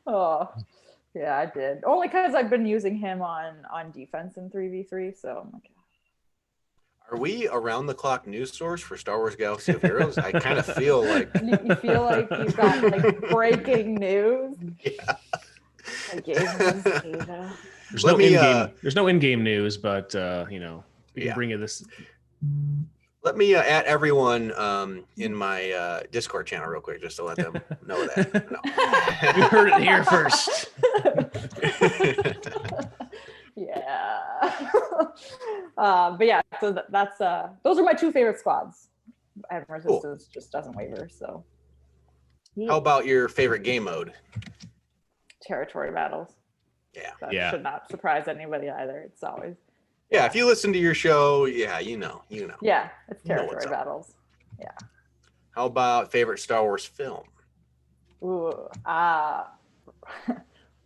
Oh, yeah, I did. Only because I've been using him on defense in 3v3, so I'm like. Are we around the clock news source for Star Wars Galaxy of Heroes? I kind of feel like you feel like you've got like breaking news. Yeah. I gave him a Zeta. There's no in-game news, but we can bring you this. Let me add everyone in my Discord channel real quick, just to let them know that. No. You heard it here first. Yeah. But yeah, so that's those are my two favorite squads. And Resistance just doesn't waver. So How about your favorite game mode? territory battles. Yeah. That should not surprise anybody either. It's always Yeah, if you listen to your show, you know. yeah, it's You know what's territory up. battles. Yeah. How about favorite Star Wars film? Ooh,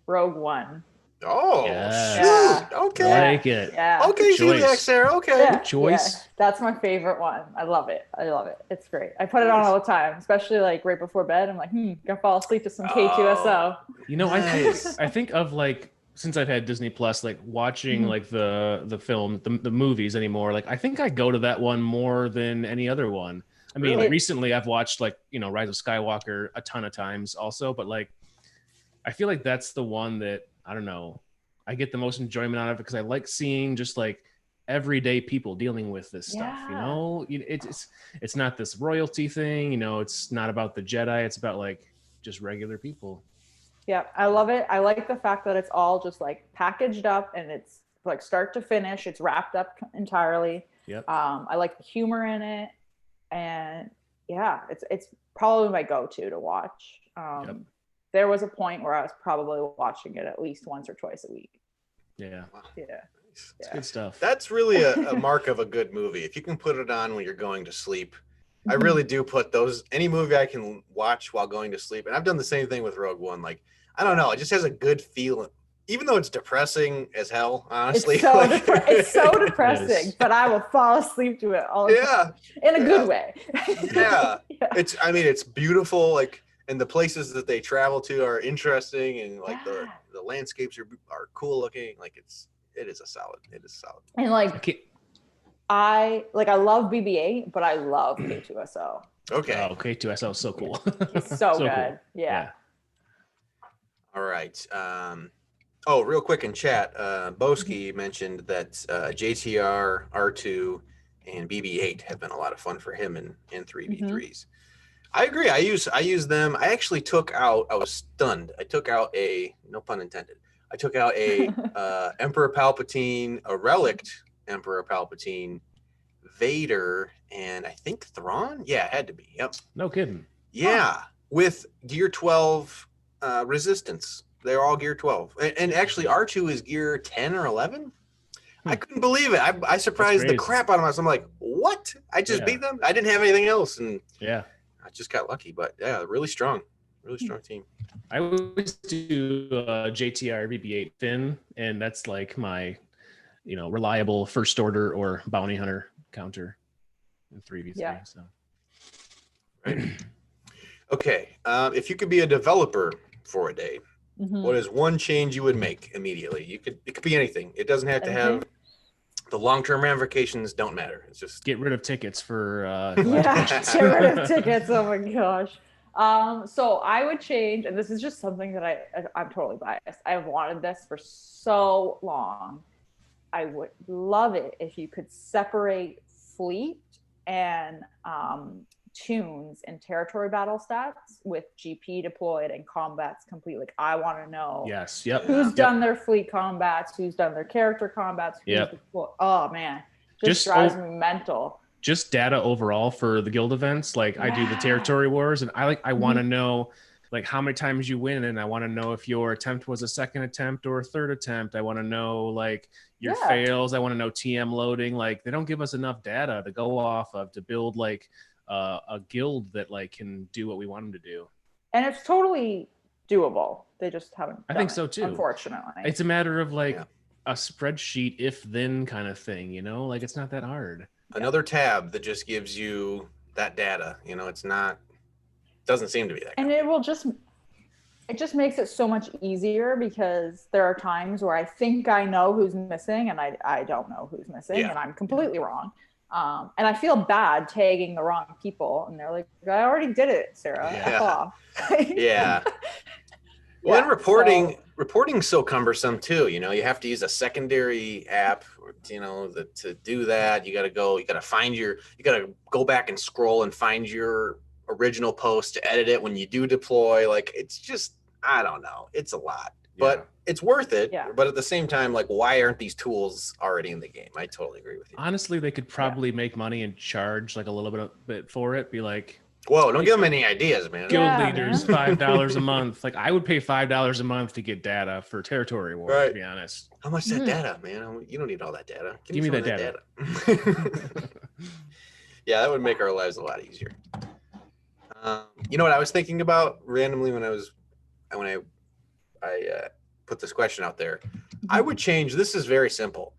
Rogue One. Oh, Yes. shoot. Okay. Like it. Yeah. Okay, Good choice. Zeliak, Sarah. Okay. Yeah, choice. yeah, that's my favorite one. I love it. It's great. I put it on all the time, especially like right before bed. I'm like, gonna fall asleep to some K2SO. You know, Nice. I think of like, since I've had Disney Plus, like watching like the film, the movies anymore. Like, I think I go to that one more than any other one. I mean, Really? recently I've watched like, Rise of Skywalker a ton of times also, but like, I feel like that's the one that, I don't know, I get the most enjoyment out of it because I like seeing just like everyday people dealing with this stuff. Yeah. It's not this royalty thing. It's not about the Jedi. It's about like just regular people. Yeah, I love it. I like the fact that it's all just like packaged up and it's like start to finish. It's wrapped up entirely. Yep. I like the humor in it, and yeah, it's probably my go-to to watch. Yep. There was a point where I was probably watching it at least once or twice a week. Yeah. Yeah. It's good stuff. That's really a mark of a good movie. If you can put it on when you're going to sleep. I really do put any movie I can watch while going to sleep. And I've done the same thing with Rogue One. Like, I don't know. It just has a good feeling, even though it's depressing as hell, honestly. It's so depressing, but I will fall asleep to it all the time. In a good way. Yeah. It's beautiful. Like, and the places that they travel to are interesting, and like the landscapes are cool looking. Like it is solid. And like I love BB-8, but I love K2SO. Okay. Oh, K2SO is so cool. It's so good. Cool. Yeah. All right. Real quick in chat, Boski mentioned that JTR, R2, and BB-8 have been a lot of fun for him in 3v3s. I agree. I use them. I actually I was stunned. I took out no pun intended. I took out a Emperor Palpatine, a relict Emperor Palpatine, Vader, and I think Thrawn. Yeah, it had to be. Yep. No kidding. Yeah, with Gear 12 resistance. They're all Gear 12, and actually R2 is Gear 10 or 11. I couldn't believe it. I surprised the crap out of myself. I'm like, what? I just beat them. I didn't have anything else, and I just got lucky. But yeah, really strong team. I always do JTR BB-8 Finn, and that's like my, reliable first order or bounty hunter counter in 3v3. Yeah. So. Right. Okay. If you could be a developer for a day, what is one change you would make immediately? It could be anything. It doesn't have to have the long-term ramifications. Don't matter. It's just get rid of tickets for get rid of tickets. Oh my gosh. So I would change, and this is just something that I'm totally biased. I've wanted this for so long. I would love it if you could separate fleet and tunes and territory battle stats with GP deployed and combats complete. Like, I want to know who's done their fleet combats, who's done their character combats, who's deployed. Oh man, just drives me mental. Just data overall for the guild events. Like I do the territory wars, and I want to know like how many times you win, and I want to know if your attempt was a second attempt or a third attempt. I want to know like your fails. I want to know TM loading. Like they don't give us enough data to go off of to build like a guild that like can do what we want them to do. And it's totally doable. They just haven't. I think so too. Unfortunately, it's a matter of like a spreadsheet if then kind of thing. Like it's not that hard. Another tab that just gives you that data. Doesn't seem to be that. And it just makes it so much easier because there are times where I think I know who's missing and I don't know who's missing and I'm completely wrong. And I feel bad tagging the wrong people, and they're like, I already did it, Sarah. F off. Well, in reporting, reporting's so cumbersome too. You know, you have to use a secondary app, to do that. You got to go back and scroll and find your original post to edit it when you do deploy. Like, it's just, I don't know. It's a lot, but it's worth it. Yeah. But at the same time, like, why aren't these tools already in the game? I totally agree with you. Honestly, they could probably make money and charge like a little bit for it. Be like, whoa, don't give them any ideas, man. guild leaders, $5 a month. Like, I would pay $5 a month to get data for territory war, Right. to be honest. How much is that data, man? You don't need all that data. Give me some that of data. Yeah, that would make our lives a lot easier. You know what I was thinking about randomly when I put this question out there? I would change. This is very simple.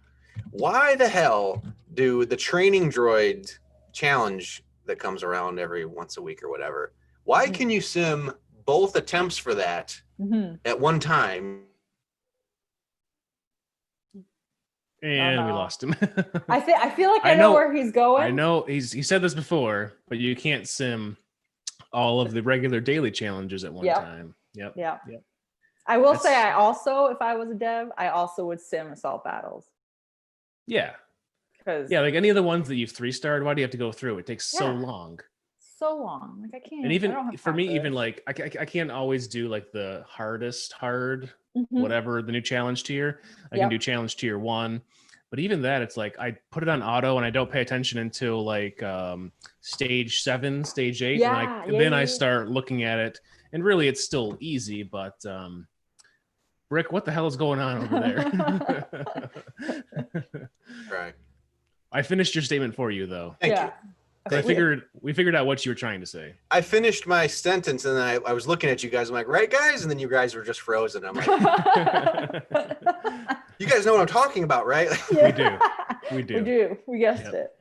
Why the hell do the training droid challenge that comes around every once a week or whatever? Why can you sim both attempts for that at one time? And we lost him. I feel like I know where he's going. I know he said this before, but you can't sim all of the regular daily challenges at one time. Yep. I will say, I also, if I was a dev, I also would sim assault battles. Yeah. Because like any of the ones that you've 3-starred, why do you have to go through? It takes so long. So long. Like, I can't. And even I don't have for time me, for even this. like I can't always do like the hardest whatever the new challenge tier. I can do challenge tier 1. But even that, it's like I put it on auto and I don't pay attention until like stage 7, stage 8. And then I start looking at it. And really, it's still easy. But Rick, what the hell is going on over there? Right. I finished your statement for you, though. Thank you. We figured out what you were trying to say. I finished my sentence and then I was looking at you guys. I'm like, right, guys? And then you guys were just frozen. I'm like, you guys know what I'm talking about, right? We do. We guessed it.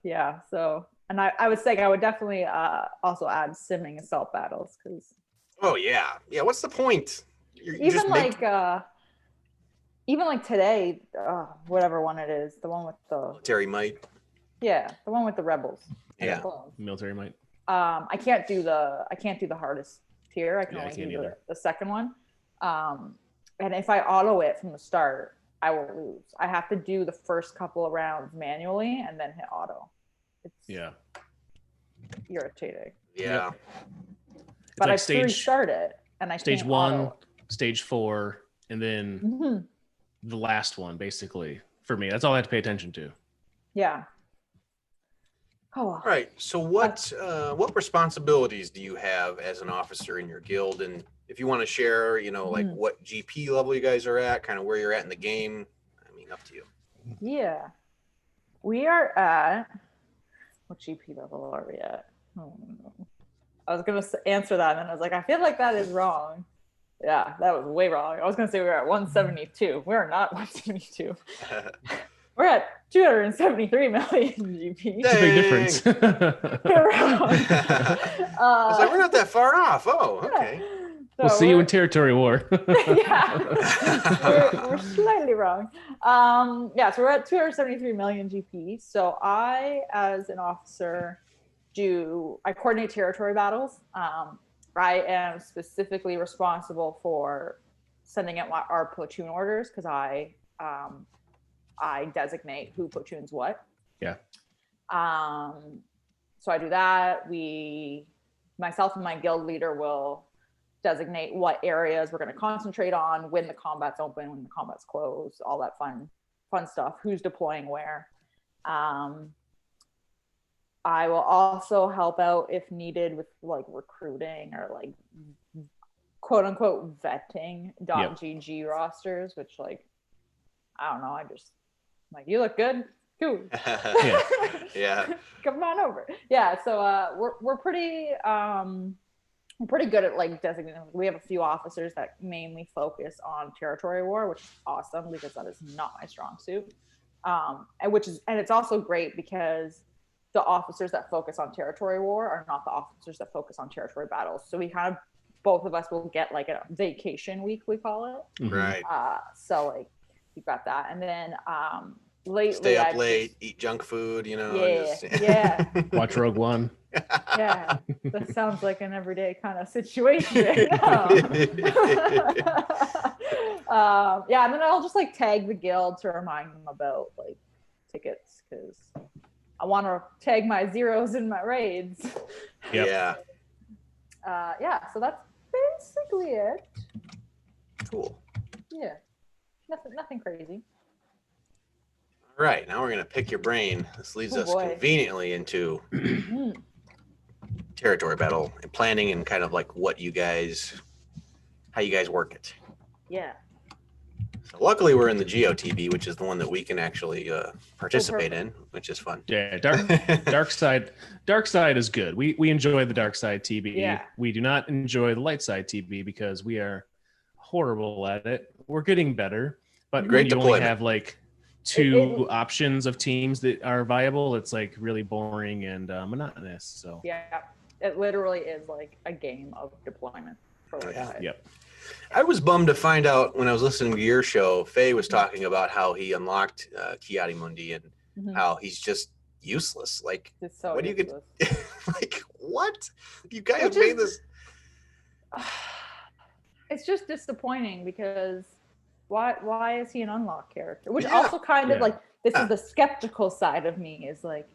Yeah. So, and I would say I would definitely also add simming assault battles because. Oh yeah. What's the point? Even like today, whatever one it is, the one with the military might. Yeah, the one with the rebels. Yeah, military might. I can't do the hardest tier. I can only do the second one. And if I auto it from the start, I will lose. I have to do the first couple of rounds manually and then hit auto. It's irritating. Yeah. But like I restart it and I stage can't 1, auto it. stage 4, and then the last one, basically. For me, that's all I have to pay attention to. Yeah. Oh. All right. So what responsibilities do you have as an officer in your guild? And if you want to share, like what GP level you guys are at, kind of where you're at in the game, I mean, up to you. Yeah. We are at, what GP level are we at? I was going to answer that and then I was like, I feel like that is wrong. Yeah, that was way wrong. I was going to say we were at 172. We're not 172. We're at 273 million GP. That's a big difference. I was like, we're not that far off. Oh, okay. So we'll see you in territory war. Yeah, we're slightly wrong. So we're at 273 million GP. So I, as an officer, I coordinate territory battles. I am specifically responsible for sending out our platoon orders because I designate who platoons what. Yeah. So I do that. Myself and my guild leader will designate what areas we're going to concentrate on, when the combat's open, when the combat's closed, all that fun stuff. Who's deploying where. I will also help out if needed with like recruiting or like quote unquote vetting .gg rosters, which like, I don't know. I just like, you look good. Cool. Yeah. Come on over. Yeah. So we're pretty good at like designating. We have a few officers that mainly focus on territory war, which is awesome because that is not my strong suit. And it's also great because the officers that focus on territory war are not the officers that focus on territory battles. So we kind of, both of us will get like a vacation week, we call it. Right. So like you've got that. And then lately stay up late, eat junk food, Yeah. Watch Rogue One. Yeah, that sounds like an everyday kind of situation. Yeah, and then I'll just like tag the guild to remind them about like tickets because I want to tag my zeros in my raids. Yep. Yeah. Yeah, so that's basically it. Cool. Yeah, nothing crazy. All right, now we're gonna pick your brain. This leads Oh, us boy. conveniently into Mhm. territory battle and planning and kind of like how you guys work it. Yeah. So luckily, we're in the GOTB, which is the one that we can actually participate perfect. in, which is fun. Yeah, dark side is good. We enjoy the dark side TB. Yeah. We do not enjoy the light side TB because we are horrible at it. We're getting better, but Great when you only deployment. have like two options of teams that are viable, it's like really boring and monotonous. So Yeah, it literally is like a game of deployment for Oh, yeah. Light. yep. I was bummed to find out when I was listening to your show, Faye was talking about how he unlocked Kiadi Mundi and Mhm. how he's just useless. Like, It's so what do you get? useless. Like, what? You guys Which made is- this. It's just disappointing because why is he an unlock character? Which Yeah. also kind of Yeah. like this is the skeptical side of me is like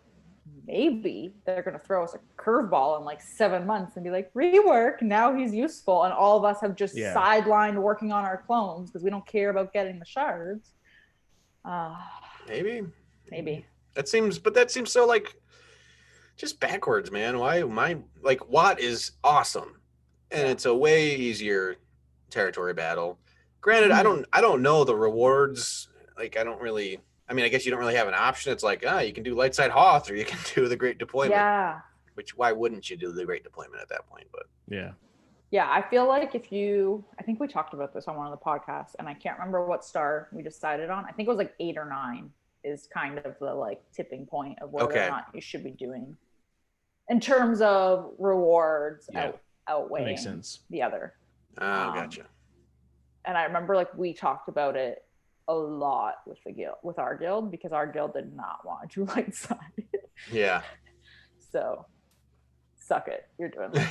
maybe they're gonna throw us a curveball in like 7 months and be like rework. Now he's useful, and all of us have just Yeah. sidelined working on our clones because we don't care about getting the shards. Maybe. Maybe. That seems so like just backwards, man. Why like Watt is awesome, and it's a way easier territory battle. Granted, Mhm. I don't know the rewards. Like I don't really. I mean, I guess you don't really have an option. It's like you can do light side Hoth or you can do the Great Deployment. Yeah. Which why wouldn't you do the Great Deployment at that point? But Yeah. Yeah, I feel like I think we talked about this on one of the podcasts, and I can't remember what star we decided on. I think it was like 8 or 9 is kind of the like tipping point of whether Okay. or not you should be doing in terms of rewards Yeah. outweighing That makes sense. the other. gotcha. And I remember like we talked about it a lot with our guild because our guild did not want to do light side. Yeah. So suck it. You're doing light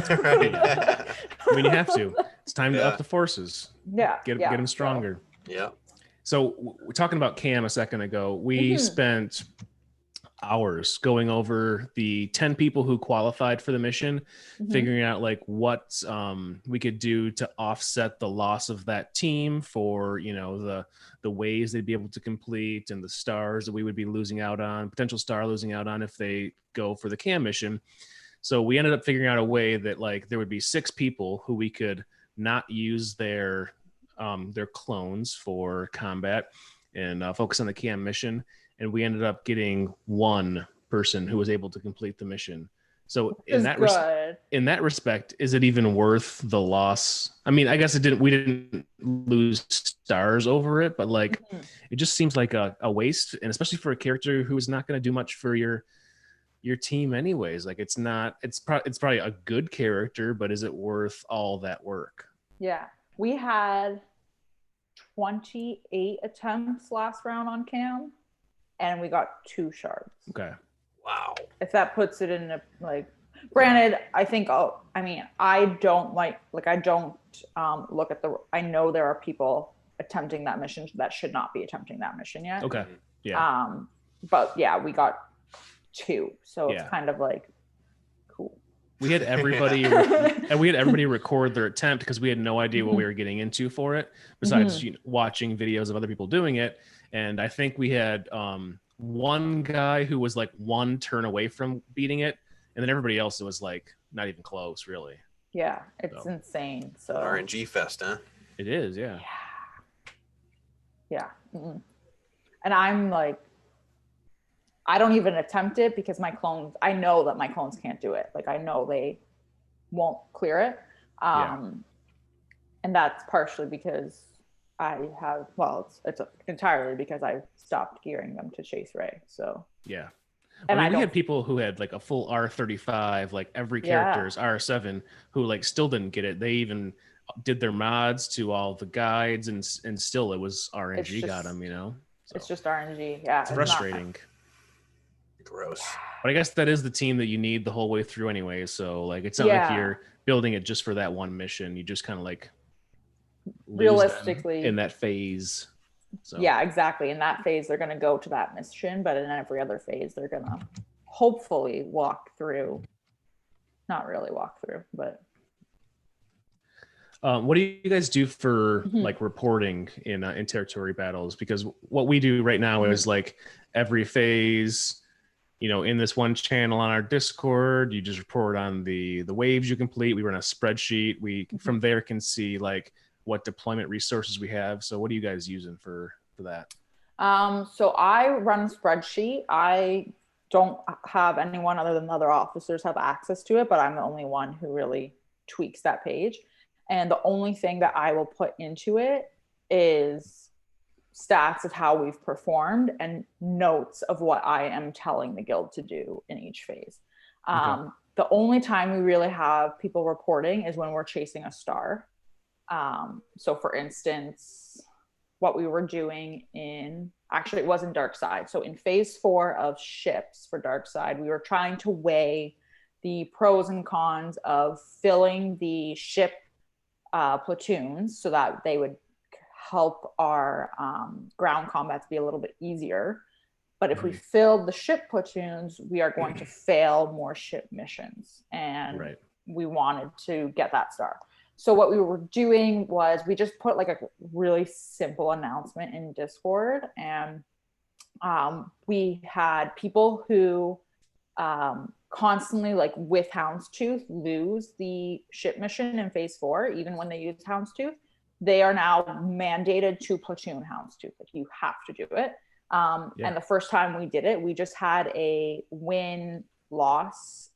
side. Right. I mean, you have to. It's time to Yeah. up the forces. Yeah. Get yeah. them stronger. Yeah. So we're talking about Cam a second ago. We spent hours going over the 10 people who qualified for the mission, figuring out like what we could do to offset the loss of that team for, you know, the ways they'd be able to complete and the stars that we would be losing out on, potential star losing out on if they go for the Cam mission. So we ended up figuring out a way that like there would be 6 people who we could not use their clones for combat and focus on the Cam mission. And we ended up getting 1 person who was able to complete the mission. So in that respect, is it even worth the loss? I mean, I guess we didn't lose stars over it, but like it just seems like a waste, and especially for a character who is not going to do much for your team anyways. Like it's probably a good character, but is it worth all that work? Yeah. We had 28 attempts last round on Cam, and we got 2 shards. Okay. Wow. If that puts it in a like, granted, I think I don't I don't look at I know there are people attempting that mission that should not be attempting that mission yet. Okay. Yeah. But yeah, we got 2, so it's kind of like cool. We had everybody and we had everybody record their attempt because we had no idea what we were getting into for it, besides watching videos of other people doing it. And I think we had one guy who was like 1 turn away from beating it, and then everybody else was like not even close, really. Yeah, it's insane. So RNG fest, huh? It is, yeah. Yeah. Mm-mm. And I'm like, I don't even attempt it because I know that my clones can't do it. Like I know they won't clear it. And that's partially because it's entirely because I stopped gearing them to chase Ray. So yeah. And we had people who had like a full R35, like every character's R7, who like still didn't get it. They even did their mods to all the guides, and still it was RNG got them. You know, it's just RNG. Yeah, it's frustrating. Gross. But I guess that is the team that you need the whole way through anyway. So like, it's not like you're building it just for that one mission. You just kind of like lose them Realistically in that phase. So yeah, exactly. In that phase, they're going to go to that mission, but in every other phase, they're going to hopefully walk through. Not really walk through, but. What do you guys do for like reporting in territory battles? Because what we do right now is like every phase, you know, in this one channel on our Discord, you just report on the waves you complete. We run a spreadsheet. We from there can see like what deployment resources we have. So what are you guys using for that? So I run a spreadsheet. I don't have anyone other than the other officers have access to it, but I'm the only one who really tweaks that page. And the only thing that I will put into it is stats of how we've performed and notes of what I am telling the guild to do in each phase. The only time we really have people reporting is when we're chasing a star. So for instance, what we were doing it was in Dark Side. So in phase 4 of ships for Dark Side, we were trying to weigh the pros and cons of filling the ship platoons so that they would help our ground combat to be a little bit easier. But if we filled the ship platoons, we are going to fail more ship missions. And we wanted to get that star. So what we were doing was we just put like a really simple announcement in Discord. And we had people who constantly, like with Houndstooth, lose the ship mission in phase 4, even when they use Houndstooth. They are now mandated to platoon Houndstooth. Like you have to do it. And the first time we did it, we just had a win-loss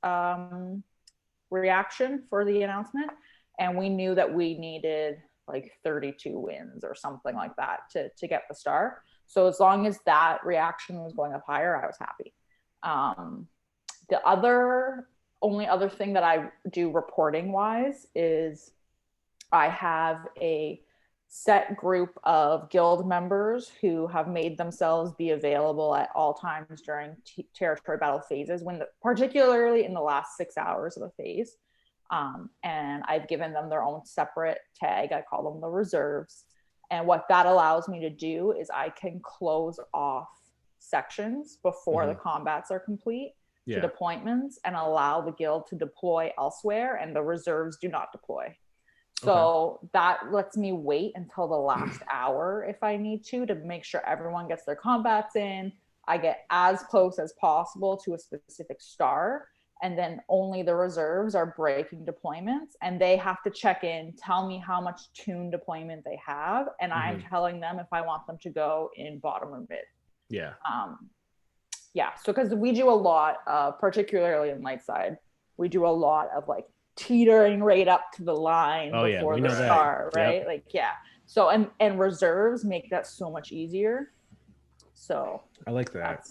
reaction for the announcement. And we knew that we needed like 32 wins or something like that to get the star. So as long as that reaction was going up higher, I was happy. The only other thing that I do reporting wise is I have a set group of guild members who have made themselves be available at all times during territory battle phases, particularly in the last 6 hours of a phase. And I've given them their own separate tag. I call them the reserves. And what that allows me to do is I can close off sections before the combats are complete to deployments and allow the guild to deploy elsewhere, and the reserves do not deploy. So that lets me wait until the last hour if I need to make sure everyone gets their combats in. I get as close as possible to a specific star, and then only the reserves are breaking deployments, and they have to check in, tell me how much tune deployment they have, and I'm telling them if I want them to go in bottom or mid. So because we do a lot, particularly in light side, we do a lot of like teetering right up to the line before the star, right? So and reserves make that so much easier. So I like that.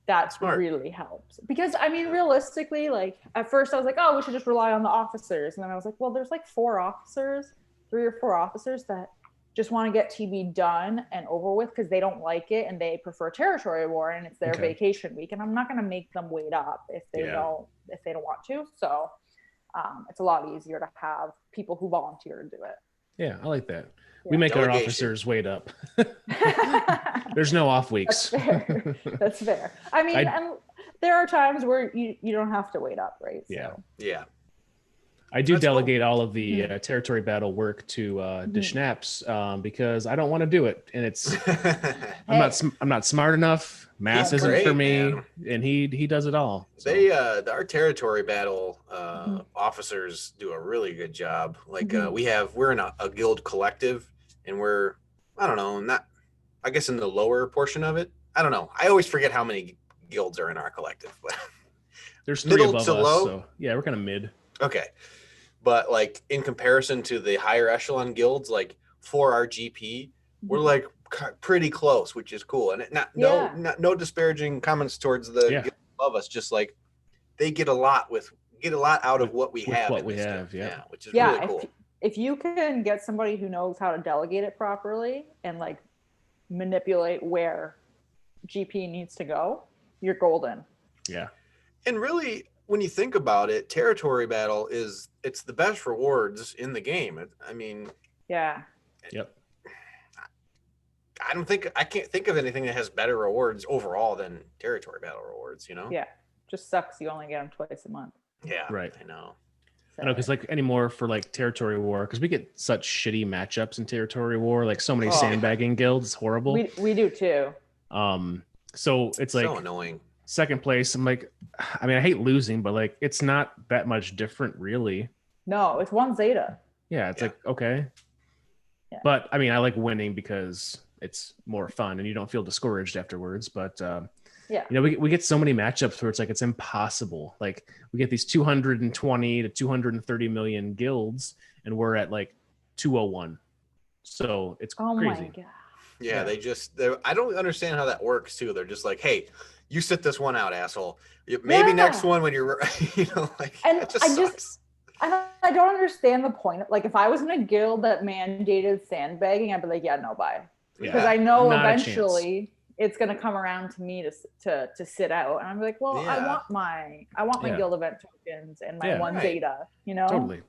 That really helps, because I mean, realistically, like at first I was like, oh, we should just rely on the officers, and then I was like, well, there's like 3 or 4 officers that just want to get TB done and over with because they don't like it and they prefer territory war and it's their vacation week, and I'm not going to make them wait up if they don't want to. So it's a lot easier to have people who volunteer to do it. Yeah, I like that. We make our officers wait up. There's no off weeks. That's fair. I mean, and there are times where you don't have to wait up, right? Yeah. I do delegate all of the territory battle work to Schnaps because I don't want to do it, and it's I'm not smart enough. Math isn't for me, and he does it all. So. Our territory battle officers do a really good job. Like we're in a guild collective, and we're I guess in the lower portion of it. I don't know. I always forget how many guilds are in our collective, but there's 3 above us. Low. So yeah, we're kind of mid. Okay. But like in comparison to the higher echelon guilds, like for our GP, we're like pretty close, which is cool. And no disparaging comments towards the guilds above us. Just like they get a lot out of what we have. Which is really cool. If you can get somebody who knows how to delegate it properly and like manipulate where GP needs to go, you're golden. Yeah. And really, when you think about it, territory battle it's the best rewards in the game. I mean, Yeah. Yep. I can't think of anything that has better rewards overall than territory battle rewards, you know? Yeah. Just sucks you only get them twice a month. Yeah. Right. I know. I know, because like anymore for like territory war, because we get such shitty matchups in territory war, like so many Oh. sandbagging guilds, it's horrible. We do too. So it's like so annoying. second place. I'm like, I mean, I hate losing, but like it's not that much different, really. No, it's one Zeta. Yeah, it's like okay. Yeah. But I mean, I like winning because it's more fun and you don't feel discouraged afterwards. But Yeah. you know, we get so many matchups where it's like it's impossible. Like we get these 220 to 230 million guilds, and we're at like 201. So it's Oh crazy. my god. Yeah, I don't understand how that works too. They're just like, hey, you sit this one out, asshole. Maybe next one when you're, you know, like, And it just sucks. I don't understand the point. Like, if I was in a guild that mandated sandbagging, I'd be like, yeah, no, bye. Because I know not a eventually it's gonna come around to me to sit out, and I'm like, well, I Yeah. want my guild event tokens and my one right. Zeta, you know. Totally.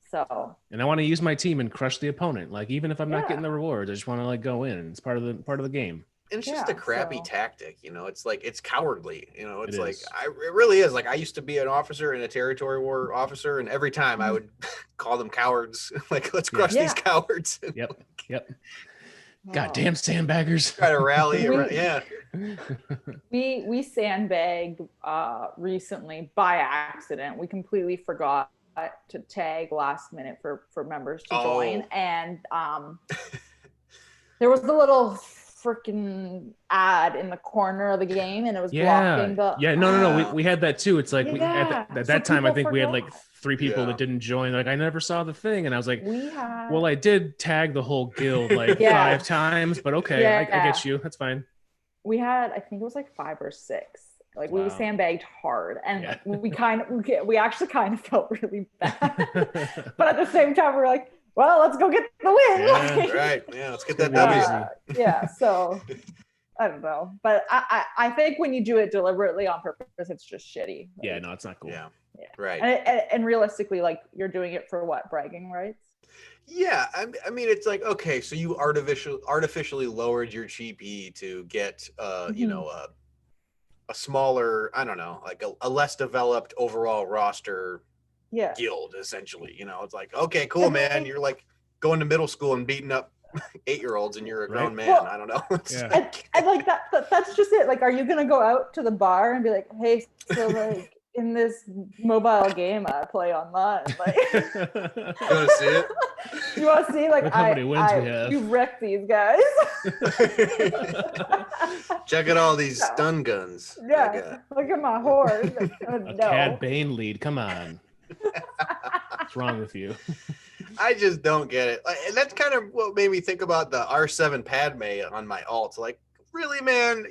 So. And I want to use my team and crush the opponent. Like even if I'm not Yeah. getting the rewards, I just want to like go in. It's part of the game. And it's just Yeah, a crappy so- tactic, you know. It's like it's cowardly, you know. It's It like is. it really is. Like I used to be an officer and a territory war officer, and every time I would call them cowards. Like, let's crush Yeah. these cowards. Yep. Yep. Oh. Goddamn sandbaggers. Try to rally. We- Yeah. We sandbagged recently by accident. We completely forgot to tag last minute for members to join, Oh. and there was the little freaking ad in the corner of the game, and it was blocking the. No. We had that too. It's like Yeah. at So that time, I people think we had like forgot. 3 people Yeah. that didn't join. Like I never saw the thing, and I was like, We had. well, I did tag the whole guild like Yeah. 5 times, but okay, I Yeah. get you. That's fine. We had, I think it was like 5 or 6. Like we Wow. sandbagged hard, and Yeah. we actually kind of felt really bad, but at the same time we were like, well, let's go get the win. Yeah. Like, Right. Yeah. Let's get that Yeah. W. yeah. So I don't know, but I think when you do it deliberately on purpose, it's just shitty. Like, Yeah, no, it's not cool. Yeah. Yeah. Right. and realistically, like you're doing it for what, bragging rights? Yeah, I mean, it's like, okay, so you artificially lowered your GP to get, you Mhm. know, a smaller, I don't know, like a less developed overall roster Yeah. guild, essentially. You know, it's like, okay, cool, man. You're like going to middle school and beating up 8-year-olds, and you're a grown Right. man. Well, I don't know. It's Yeah. like- And like that's just it. Like, are you gonna go out to the bar and be like, hey, so like in this mobile game I play online, like you want to see it? you want to see like Look how many wins we have. you wrecked these guys. Check out all these stun guns. I Yeah, got. look at my horse. Like, A no. Cad Bane lead. Come on. What's wrong with you? I just don't get it. And that's kind of what made me think about the R7 Padme on my alt. Like, really, man,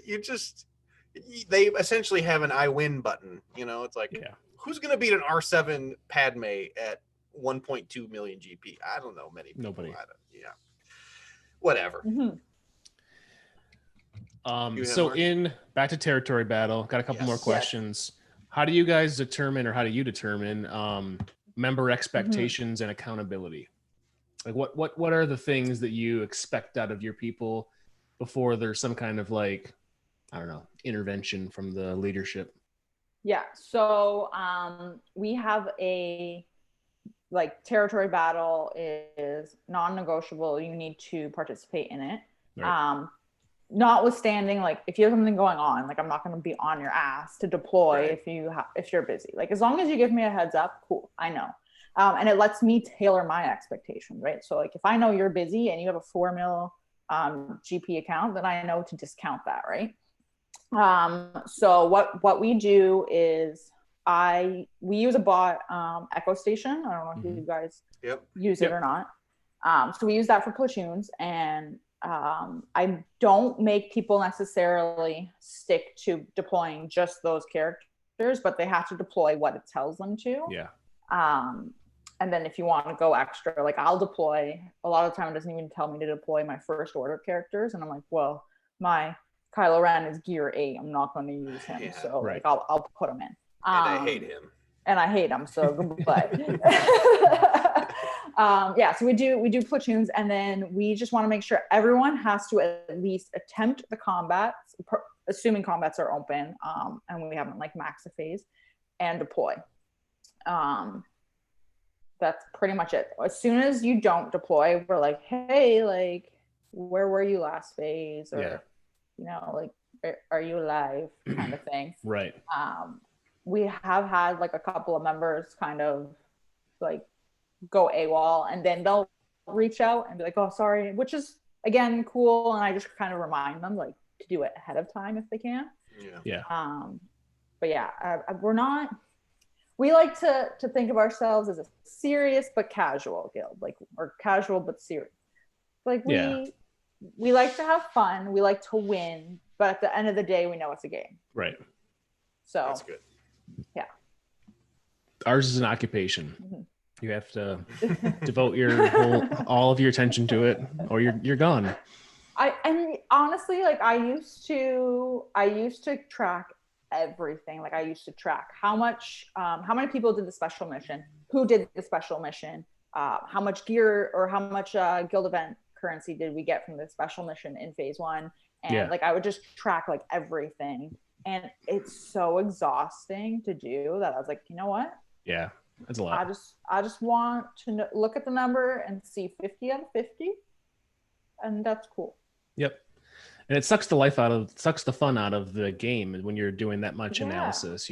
they essentially have an I win button. You know, it's like, Yeah. who's going to beat an R7 Padme at 1.2 million GP? I don't know many people. Nobody. Yeah. Whatever. Mhm. You have So more? back to territory battle, got a couple Yes. more Yes. questions. How do you guys determine, or how do you determine member expectations and accountability? Like what are the things that you expect out of your people before there's some kind of like, I don't know, intervention from the leadership? Yeah. So we have a like territory battle is non-negotiable. You need to participate in it. Right. Notwithstanding, like if you have something going on, like I'm not going to be on your ass to deploy Right. if you're busy. Like as long as you give me a heads up, cool. I know. And it lets me tailor my expectations, right? So like if I know you're busy and you have a 4 mil GP account, then I know to discount that, right? So what we do is we use a bot, Echo Station. I don't know if Mhm. you guys Yep. use Yep. it or not. So we use that for platoons, and I don't make people necessarily stick to deploying just those characters, but they have to deploy what it tells them to. Yeah. And then if you want to go extra, like I'll deploy, a lot of the time it doesn't even tell me to deploy my first order characters. And I'm like, well, my Kylo Ren is gear 8. I'm not going to use him. Yeah, so right. like I'll put him in. And I hate him. And I hate him. So goodbye. Yeah, so we do platoons, and then we just want to make sure everyone has to at least attempt the combats, assuming combats are open, and we haven't like max a phase, and deploy. That's pretty much it. As soon as you don't deploy, we're like, hey, like, where were you last phase? Or, like, are you alive? Kind of thing. Right. We have had like a couple of members kind of like go AWOL, and then they'll reach out and be like, oh, sorry, which is again cool. And I just kind of remind them like to do it ahead of time if they can. Yeah. But yeah, we like to think of ourselves as a serious but casual guild, like, or casual but serious. Like we like to have fun, we like to win, but at the end of the day, we know it's a game. Right. So That's good. Yeah. Ours is an occupation. Mm-hmm. You have to devote all of your attention to it, or you're gone. And honestly, like I used to track everything. Like I used to track how many people did the special mission, who did the special mission, how much gear or how much guild event currency did we get from the special mission in phase 1, and like I would just track like everything, and it's so exhausting to do that I was like, you know what? Yeah, that's a lot. I just want to look at the number and see 50 out of 50, and that's cool. Yep. And it sucks the fun out of the game when you're doing that much analysis,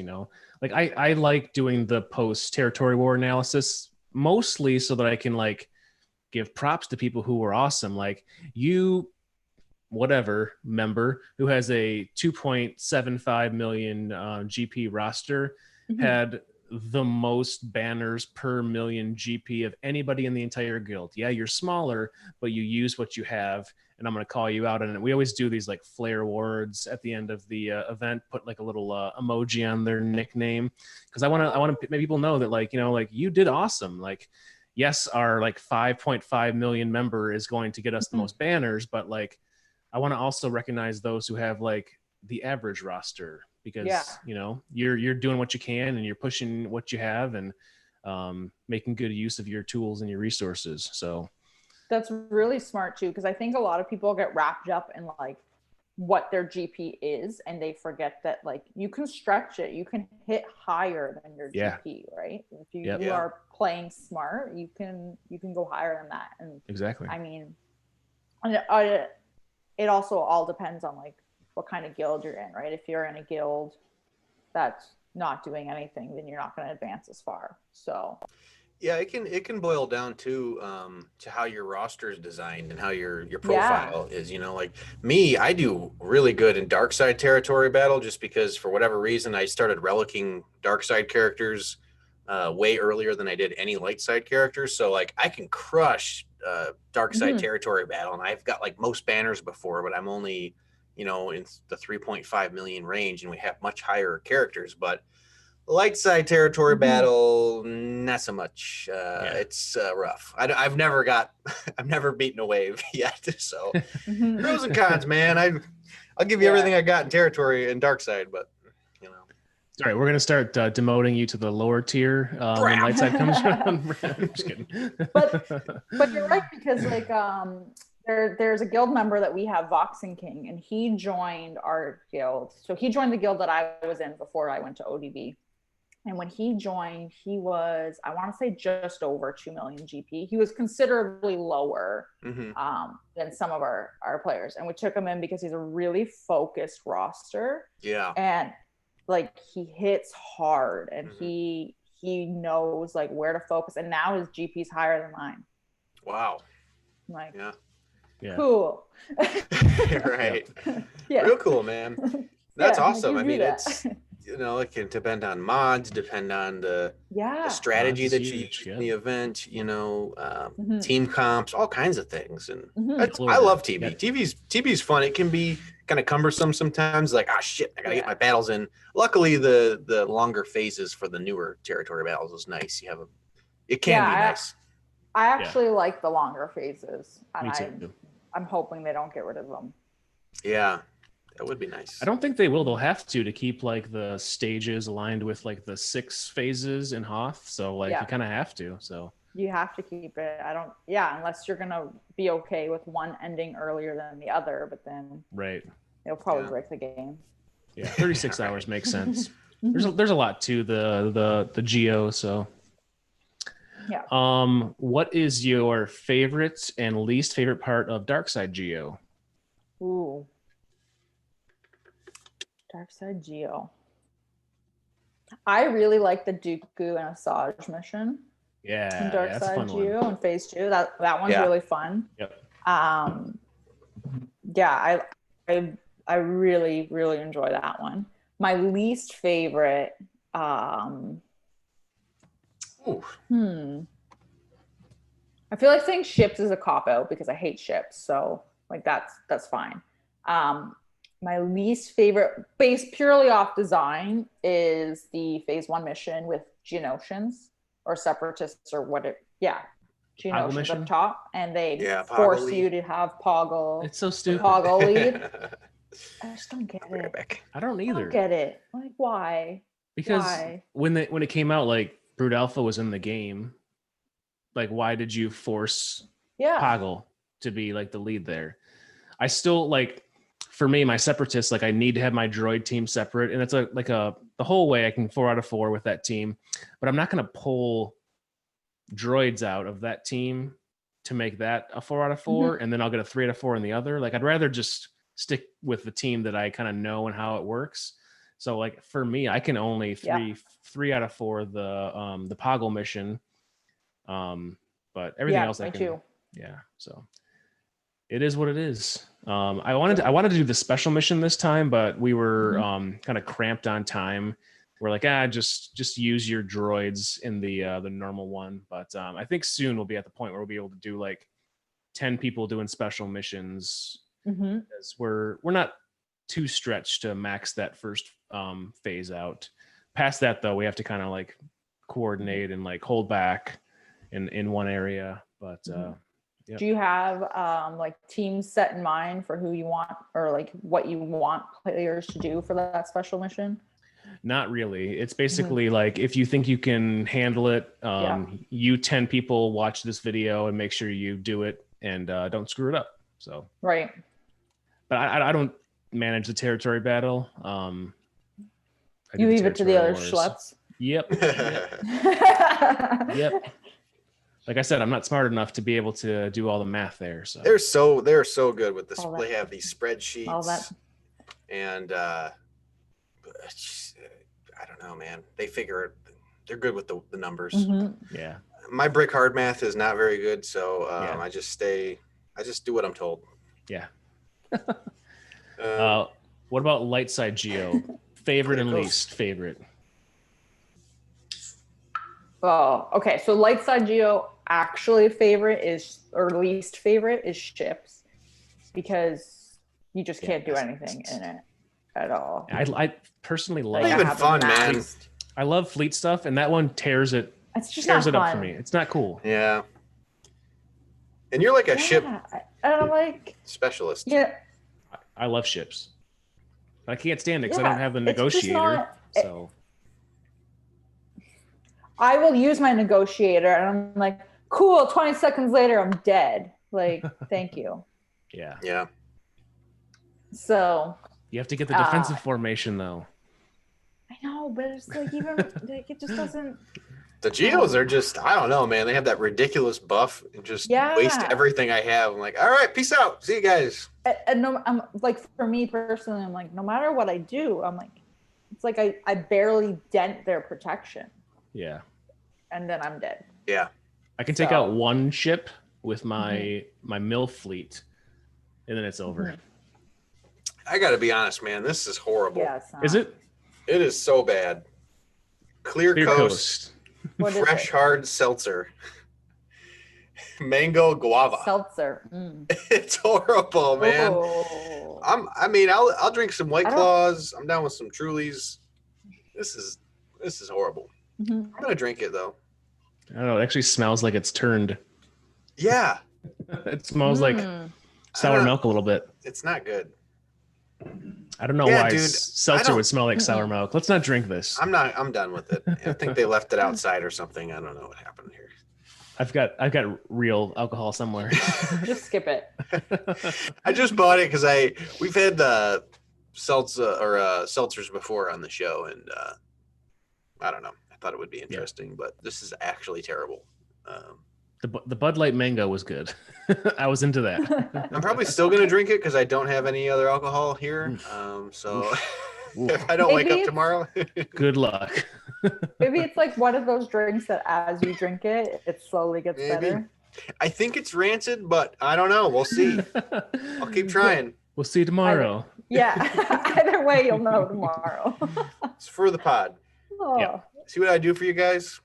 like I like doing the post territory war analysis mostly so that I can like give props to people who were awesome. Like you, whatever member who has a 2.75 million GP roster had the most banners per million GP of anybody in the entire guild. Yeah, you're smaller, but you use what you have, and I'm going to call you out on it. We always do these like flare awards at the end of the event, put like a little emoji on their nickname, because I want to make people know that like you did awesome. Like, yes, our like 5.5 million member is going to get us the most banners, but like I want to also recognize those who have like the average roster, because you're doing what you can and you're pushing what you have and making good use of your tools and your resources. So that's really smart too, because I think a lot of people get wrapped up in like what their GP is, and they forget that like you can stretch it, you can hit higher than your GP, right? If you are playing smart, you can go higher than that. And exactly, I mean, it also all depends on like what kind of guild you're in, right? If you're in a guild that's not doing anything, then you're not going to advance as far. So yeah, it can boil down to how your roster is designed and how your profile is. Like me, I do really good in dark side territory battle just because for whatever reason I started relicking dark side characters way earlier than I did any light side characters. So like I can crush dark side territory battle, and I've got like most banners before, but I'm only in the 3.5 million range, and we have much higher characters. But light side territory battle, not so much. It's rough. I've never beaten a wave yet. So pros and cons, man. I'll give you everything I got in territory and dark side, but all right, we're gonna start demoting you to the lower tier when light side comes around. I'm just kidding. But you're right, because like there's a guild member that we have, Voxing King, and he joined our guild. So he joined the guild that I was in before I went to ODB. And when he joined, he was, I want to say, just over 2 million GP. He was considerably lower than some of our players. And we took him in because he's a really focused roster. Yeah. And like he hits hard, and he knows like where to focus. And now his GP's higher than mine. Wow. Like, yeah. Cool. Right. Real cool, man. That's awesome. I mean, it's it can depend on mods, depend on the strategy that you use in the event, team comps, all kinds of things. And I love TV. TV's fun. It can be kind of cumbersome sometimes, like, shit, I gotta get my battles in. Luckily the longer phases for the newer territory battles is nice. It can be nice. I actually like the longer phases, and Me too. I'm hoping they don't get rid of them. Yeah. That would be nice. I don't think they will. They'll have to keep like the stages aligned with like the 6 phases in Hoth. So like you kind of have to. So you have to keep it. Unless you're gonna be okay with one ending earlier than the other, but then it'll probably break the game. Yeah, 36 hours makes sense. There's a lot to the Geo. So what is your favorite and least favorite part of Darkside Geo? Ooh. Darkside Geo. I really like the Dooku and Asajj mission. Yeah, in Darkside Geo and Phase 2. That one's really fun. Yep. I really, really enjoy that one. My least favorite, I feel like saying ships is a cop-out because I hate ships. So like that's fine. My least favorite, based purely off design, is the Phase 1 mission with Geonosians or Separatists or Geonosians up top, and they force you to have Poggle. It's so stupid. Poggle lead. I just don't get it. I don't either. I don't get it. Like, why? Because when it came out, like Brood Alpha was in the game. Like, why did you force Poggle to be like the lead there? I still like. For me, my Separatists, like I need to have my droid team separate, and it's the whole way I can 4 out of 4 with that team, but I'm not going to pull droids out of that team to make that a 4 out of 4, and then I'll get a 3 out of 4 in the other. Like I'd rather just stick with the team that I kind of know and how it works. So like for me, I can only 3 out of 4 the Poggle mission, but everything else I can. Too. Yeah, so. It is what it is. I wanted to do the special mission this time, but we were kind of cramped on time. We're like, just use your droids in the normal one. But I think soon we'll be at the point where we'll be able to do like 10 people doing special missions. Because we're not too stretched to max that first phase out. Past that though, we have to kind of like coordinate and like hold back in one area. But yep. Do you have like teams set in mind for who you want or like what you want players to do for that special mission? Not really. It's basically like if you think you can handle it, you 10 people watch this video and make sure you do it and don't screw it up. So right. But I don't manage the territory battle. You leave it to the other schleps. Yep. Yep. Like I said, I'm not smart enough to be able to do all the math there. So they're so good with this. They have these spreadsheets, and I don't know, man. They figure it. They're good with the numbers. Yeah. My brick hard math is not very good, so I just do what I'm told. Yeah. What about light side Geo? Favorite and least favorite? Oh, okay. So light side Geo actually least favorite is ships, because you just can't do anything in it at all. I personally like it. It's even fun, man. I love fleet stuff, and that one tears it. It's just tears it up for me. It's not cool. Yeah. And you're like a ship specialist. Yeah. I love ships. I can't stand it because I don't have the negotiator. So I will use my negotiator, and I'm like, cool. 20 seconds later, I'm dead. Like, thank you. Yeah. Yeah. So you have to get the defensive formation, though. I know, but it's like even like it just doesn't. The Geos are just, I don't know, man. They have that ridiculous buff and just waste everything I have. I'm like, all right, peace out. See you guys. And no, I'm like, for me personally, I'm like, no matter what I do, I'm like, it's like I barely dent their protection. Yeah. And then I'm dead. Yeah. I can take out one ship with my mill fleet, and then it's over. I got to be honest, man. This is horrible. Yeah, is it? It is so bad. Clear Coast. Fresh hard seltzer. Mango guava. Seltzer. It's horrible, man. Oh. I'll drink some White Claws. I'm down with some Trulies. This is horrible. I'm gonna drink it though. I don't know. It actually smells like it's turned. Yeah. It smells like sour milk a little bit. It's not good. I don't know Yeah, why dude, seltzer would smell like sour milk. Let's not drink this. I'm done with it. I think they left it outside or something. I don't know what happened here. I've got real alcohol somewhere. Just skip it. I just bought it because we've had seltzers before on the show, and I don't know. I thought it would be interesting, but this is actually terrible. The Bud Light Mango was good. I was into that. I'm probably still gonna drink it because I don't have any other alcohol here. So if I don't wake up tomorrow, good luck. Maybe it's like one of those drinks that as you drink it, it slowly gets better. I think it's rancid, but I don't know. We'll see. I'll keep trying. We'll see tomorrow. Either way, you'll know tomorrow. It's for the pod. Oh. Yeah. See what I do for you guys?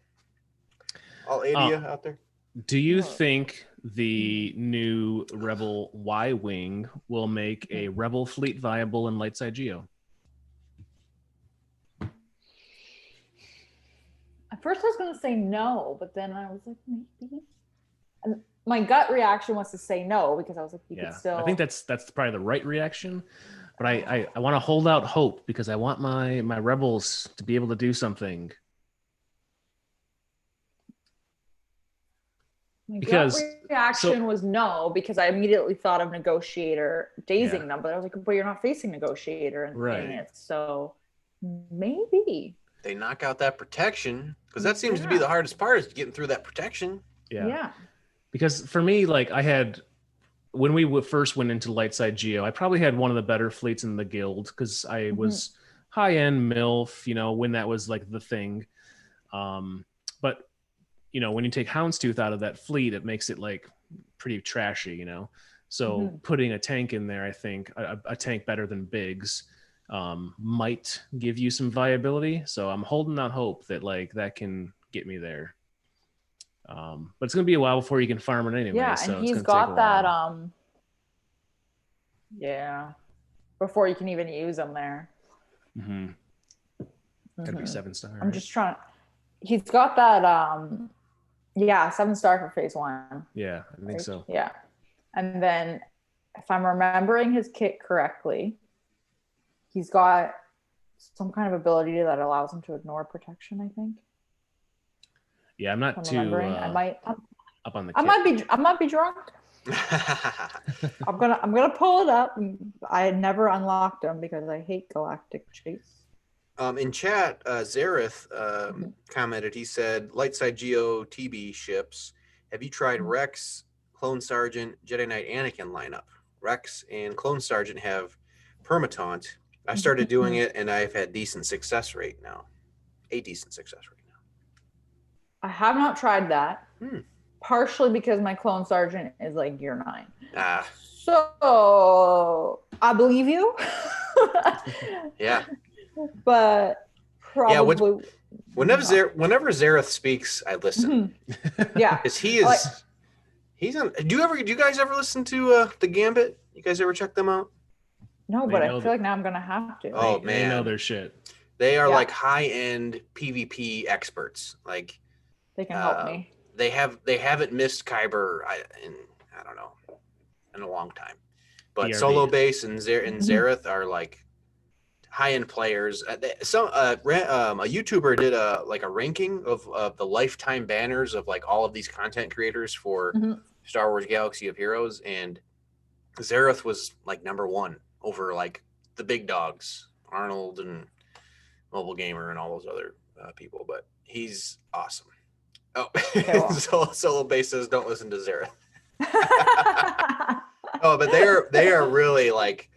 All 80 out there. Do you think the new Rebel Y-Wing will make a Rebel fleet viable in Lightside Geo? At first I was going to say no, but then I was like, maybe. And my gut reaction was to say no because I was like, you could still. I think that's probably the right reaction. But I want to hold out hope because I want my Rebels to be able to do something. My gut reaction was no, because I immediately thought of Negotiator dazing them, but I was like, but you're not facing Negotiator in it, so maybe. They knock out that protection, because that seems to be the hardest part, is getting through that protection. Yeah. Because for me, like when we first went into Lightside Geo, I probably had one of the better fleets in the guild because I was high-end MILF, when that was like the thing. But when you take Houndstooth out of that fleet, it makes it like pretty trashy, So putting a tank in there, I think a tank better than Biggs might give you some viability. So I'm holding out hope that like that can get me there. But it's gonna be a while before you can farm it anyway. Yeah, so and he's got that. Before you can even use them there. Gotta be 7-star. I'm just trying. He's got that. 7-star for phase 1. Yeah, I think so. Yeah, and then if I'm remembering his kit correctly, he's got some kind of ability that allows him to ignore protection, I think. Yeah, I'm not too I might up on the kit. I might be drunk. I'm gonna pull it up. I never unlocked them because I hate Galactic Chase. In chat, Zareth commented. He said, "Lightside Geo TB ships. Have you tried Rex, Clone Sergeant, Jedi Knight, Anakin lineup? Rex and Clone Sergeant have permataunt. I started doing it, and I've had decent success rate now. A decent success rate now. I have not tried that. Partially because my Clone Sergeant is like Gear 9. So I believe you. Yeah. But probably whenever Zareth speaks, I listen. Yeah, because he is he's on. Do you guys ever listen to the Gambit? You guys ever check them out? No, but I feel like now I'm gonna have to. Oh man, they know their shit. They are like high-end PvP experts. Like they can help me. They haven't missed Kyber in I don't know in a long time. But Solo Base and Zareth are like high-end players. A YouTuber did a ranking of the lifetime banners of like all of these content creators for Star Wars Galaxy of Heroes, and Zareth was like number 1 over like the big dogs, Arnold and Mobile Gamer and all those other people. But he's awesome. Oh, okay, well. Solo Base says don't listen to Zareth. Oh, but they are really like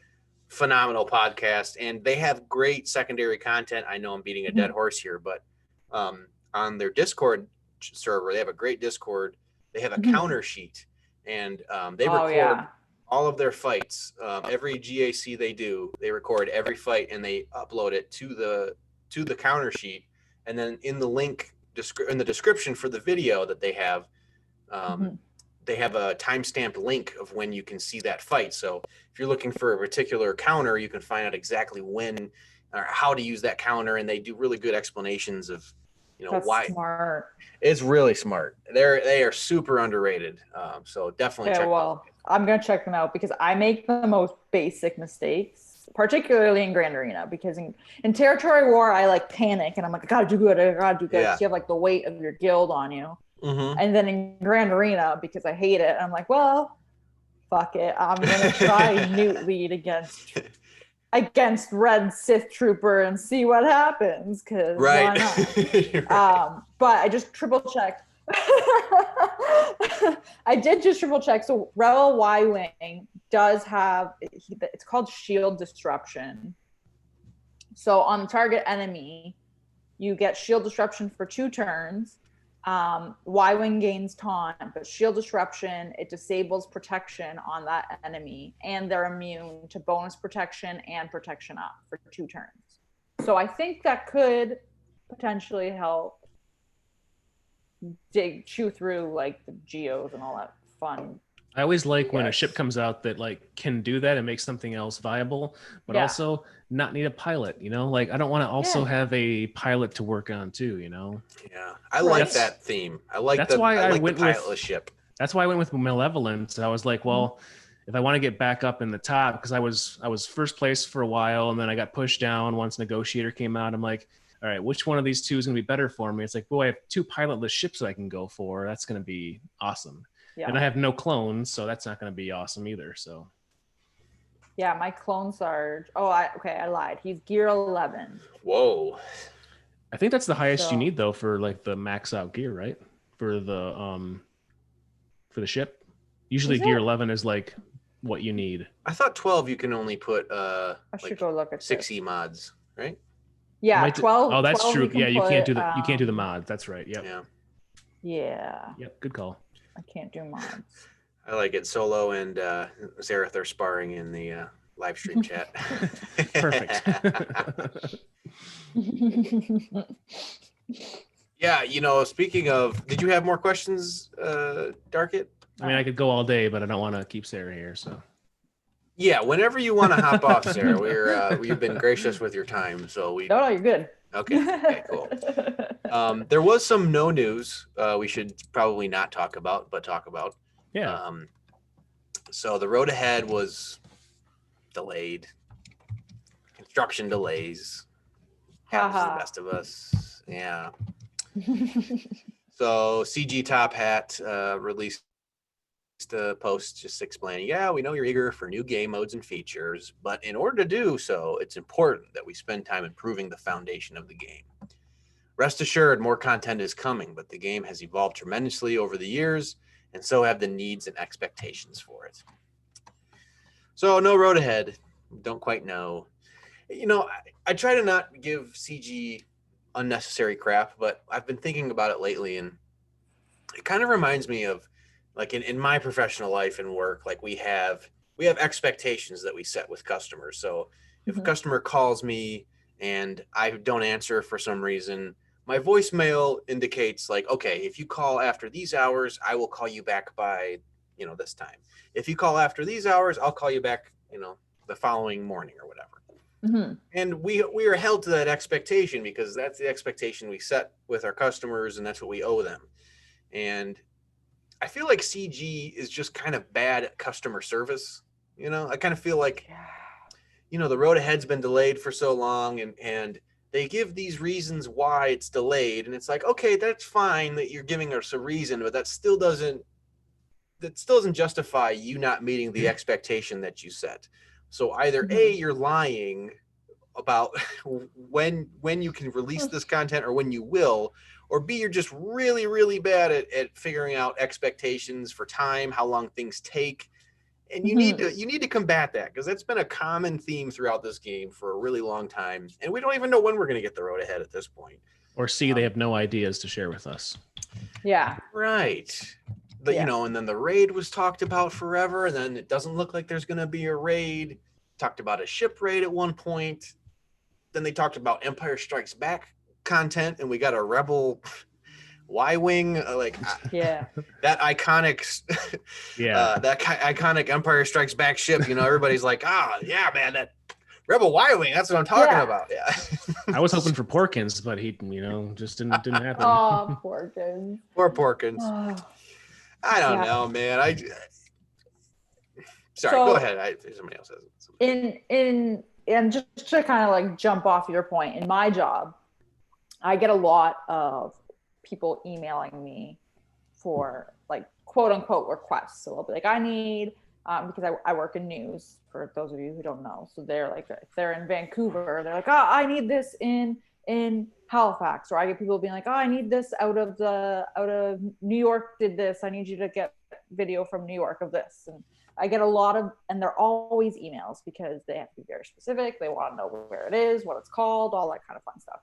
phenomenal podcast, and they have great secondary content. I know I'm beating a dead horse here, but on their Discord server, they have a great Discord. They have a counter sheet, and they record all of their fights. Every GAC they do, they record every fight and they upload it to the counter sheet, and then in the link in the description for the video that they have. They have a timestamped link of when you can see that fight. So if you're looking for a particular counter, you can find out exactly when or how to use that counter. And they do really good explanations of, That's why. Smart. It's really smart. They are super underrated. So definitely check them out. I'm going to check them out because I make the most basic mistakes particularly in Grand Arena, because in Territory War, I like panic and I'm like, I gotta do good. Yeah. So you have like the weight of your guild on you. Mm-hmm. And then in Grand Arena, because I hate it, I'm like, well, fuck it. I'm gonna try Newt lead against Red Sith Trooper and see what happens. Cause Right. why not? Right. But I just triple checked. I did just triple check. So Rebel Y-Wing does have, it's called shield disruption. So on the target enemy, you get shield disruption for 2 turns. Y-Wing gains taunt, but shield disruption, it disables protection on that enemy, and they're immune to bonus protection and protection up for 2 turns. So I think that could potentially help chew through like the geos and all that fun. I always like when a ship comes out that like can do that and make something else viable, but also not need a pilot, you know? Like I don't want to also have a pilot to work on too, you know? Yeah. I like that theme. I like that's why I like went the pilotless ship. That's why I went with Malevolence. I was like, well, if I want to get back up in the top, because I was first place for a while and then I got pushed down once Negotiator came out. I'm like, all right, which one of these two is going to be better for me? It's like, boy, I have 2 pilotless ships that I can go for. That's going to be awesome. Yeah. And I have no clones, so that's not going to be awesome either. So, yeah, my clone Sarge. Oh, I lied. He's gear 11. Whoa. I think that's the highest you need though for like the max out gear, right? For the ship. Usually gear 11 is like what you need. I thought 12 you can only put I should go look at 6 mods, right? Yeah, 12. Oh, that's 12 true. Yeah, you can't do the you can't do the mods. That's right. Yep. Yeah. Yep. Good call. I can't do mods. I like it. Solo and Zareth are sparring in the live stream chat. Perfect. Yeah, speaking of, did you have more questions, Darkit? I mean, I could go all day, but I don't want to keep Sarah here. So. Yeah, whenever you want to hop off, Sarah, we've been gracious with your time, so we. No, you're good. Okay, cool. There was some no news we should probably not talk about, but talk about. Yeah. So the road ahead was delayed. Construction delays. Happens to the best of us. Yeah. So CG Top Hat released a post just explaining, yeah, we know you're eager for new game modes and features, but in order to do so, it's important that we spend time improving the foundation of the game. Rest assured, more content is coming, but the game has evolved tremendously over the years, and so have the needs and expectations for it. So no road ahead. Don't quite know. I try to not give CG unnecessary crap, but I've been thinking about it lately, and it kind of reminds me of like in my professional life and work, like we have expectations that we set with customers. So if a customer calls me and I don't answer for some reason, my voicemail indicates like, okay, if you call after these hours, I will call you back by, this time. If you call after these hours, I'll call you back, the following morning or whatever. Mm-hmm. And we are held to that expectation because that's the expectation we set with our customers, and that's what we owe them. And I feel like CG is just kind of bad at customer service. I kind of feel like, the road ahead's been delayed for so long, and they give these reasons why it's delayed. And it's like, okay, that's fine that you're giving us a reason, but that still doesn't justify you not meeting the expectation that you set. So either A, you're lying about when you can release this content or when you will, or B, you're just really, really bad at figuring out expectations for time, how long things take. And you need to combat that, because that's been a common theme throughout this game for a really long time. And we don't even know when we're going to get the road ahead at this point. Or C, they have no ideas to share with us. Yeah. Right. And then the raid was talked about forever, and then it doesn't look like there's going to be a raid. Talked about a ship raid at one point. Then they talked about Empire Strikes Back content, and we got a Rebel Y-Wing, that iconic, that iconic Empire Strikes Back ship. Everybody's like, yeah, man, that Rebel Y-Wing. That's what I'm talking about. Yeah. I was hoping for Porkins, but he, just didn't happen. Oh, Porkins. Poor Porkins. Oh. I don't know, man. Sorry, go ahead. Somebody else has it. In and just to kind of like jump off your point, in my job, I get a lot of people emailing me for like quote unquote requests. So they'll be like, I need, because I work in news, for those of you who don't know. So they're like, if they're in Vancouver, they're like, oh, I need this in Halifax. Or I get people being like, oh, I need this out of New York did this. I need you to get video from New York of this. And I get a lot of, and they're always emails because they have to be very specific. They want to know where it is, what it's called, all that kind of fun stuff.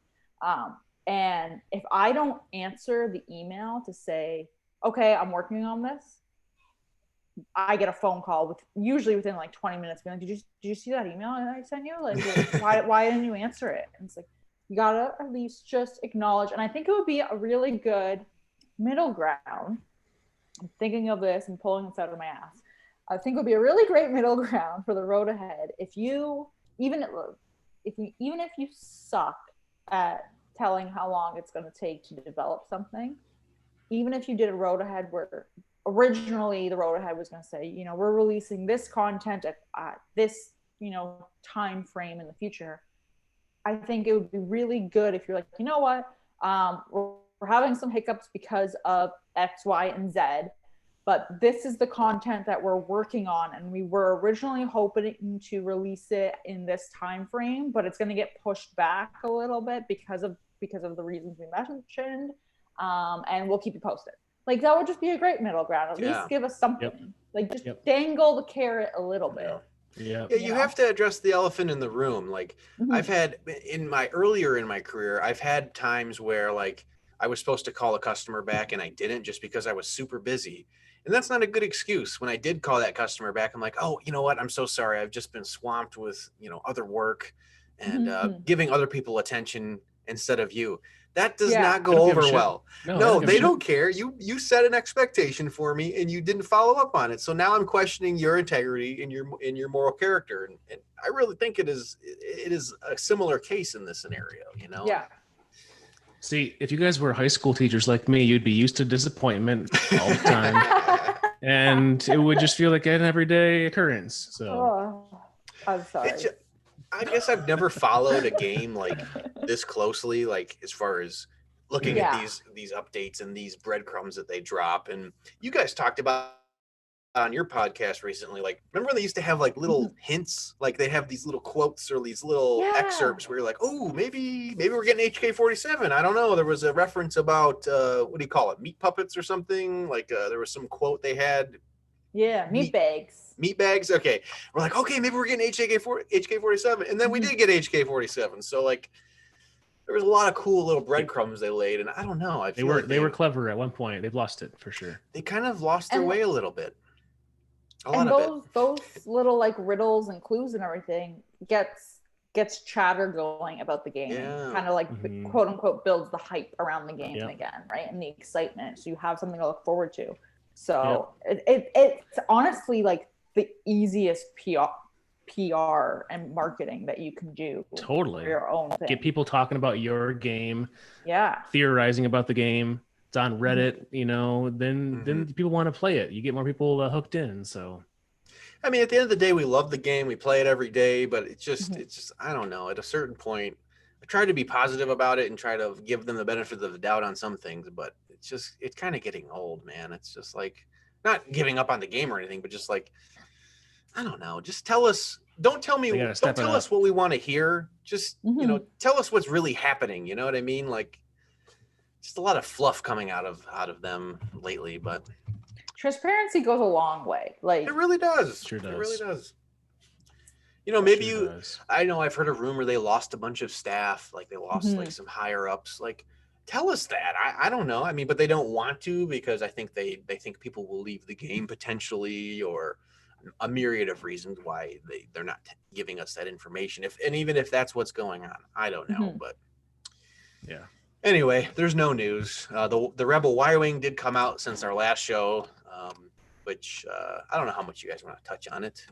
And if I don't answer the email to say, okay, I'm working on this, I get a phone call usually within like 20 minutes being like, did you see that email I sent you? Like, why didn't you answer it? And it's like, you gotta at least just acknowledge. And I think it would be a really good middle ground. I'm thinking of this and pulling this out of my ass. I think it would be a really great middle ground for the road ahead. Even if you suck at telling how long it's going to take to develop something, even if you did a road ahead where originally the road ahead was going to say, you know, we're releasing this content at this, you know, time frame in the future, I think it would be really good if you're like, you know what, we're having some hiccups because of X, Y, and Z, but this is the content that we're working on, and we were originally hoping to release it in this time frame, but it's going to get pushed back a little bit because of the reasons we mentioned, and we'll keep you posted. Like, that would just be a great middle ground. At least give us something. Like, just dangle the carrot a little bit. Yeah, you have to address the elephant in the room. Like, I've had earlier in my career, I've had times where like I was supposed to call a customer back and I didn't, just because I was super busy. And that's not a good excuse. When I did call that customer back, I'm like, oh, you know what? I'm so sorry. I've just been swamped with, you know, other work and giving other people attention instead of you. That does not go over well. No, they don't care. You set an expectation for me and you didn't follow up on it. So now I'm questioning your integrity and your moral character. And I really think it is a similar case in this scenario, you know? Yeah. See, if you guys were high school teachers like me, you'd be used to disappointment all the time. And it would just feel like an everyday occurrence. So I'm sorry. I guess I've never followed a game like this closely, like as far as looking at these updates and these breadcrumbs that they drop. And you guys talked about on your podcast recently, like, remember when they used to have like little hints, like they have these little quotes or these little excerpts where you're like, oh, maybe we're getting HK-47. I don't know. There was a reference about what do you call it, meat puppets or something, like there was some quote they had. Meat bags. Meat bags. Okay, we're like, okay, maybe we're getting HK-47, and then we did get HK-47. So like, there was a lot of cool little breadcrumbs they laid, and I don't know. They were clever at one point. They've lost it for sure. They kind of lost their way a little bit. Those little like riddles and clues and everything gets chatter going about the game. Kind of like quote unquote builds the hype around the game again, right? And the excitement. So you have something to look forward to. So it's honestly like the easiest PR and marketing that you can do. Totally. For your own thing. Get people talking about your game. Yeah. Theorizing about the game. It's on Reddit, you know, then people want to play it. You get more people hooked in. So, I mean, at the end of the day, we love the game. We play it every day, but it's just, I don't know. At a certain point, I try to be positive about it and try to give them the benefit of the doubt on some things, but it's kind of getting old, man. It's just like, not giving up on the game or anything, but just like, I don't know. Just tell us. Don't tell us what we want to hear. Just, you know, tell us what's really happening. You know what I mean? Like, just a lot of fluff coming out of them lately, but transparency goes a long way. Like, it really does. Sure does. It really does. You know, maybe I know I've heard a rumor they lost a bunch of staff, like they lost like some higher ups. Like, tell us that. I don't know. I mean, but they don't want to, because I think they think people will leave the game potentially, or a myriad of reasons why they're not giving us that information. Even if that's what's going on, I don't know. But yeah. Anyway, there's no news. The Rebel Y-Wing did come out since our last show, which I don't know how much you guys want to touch on it.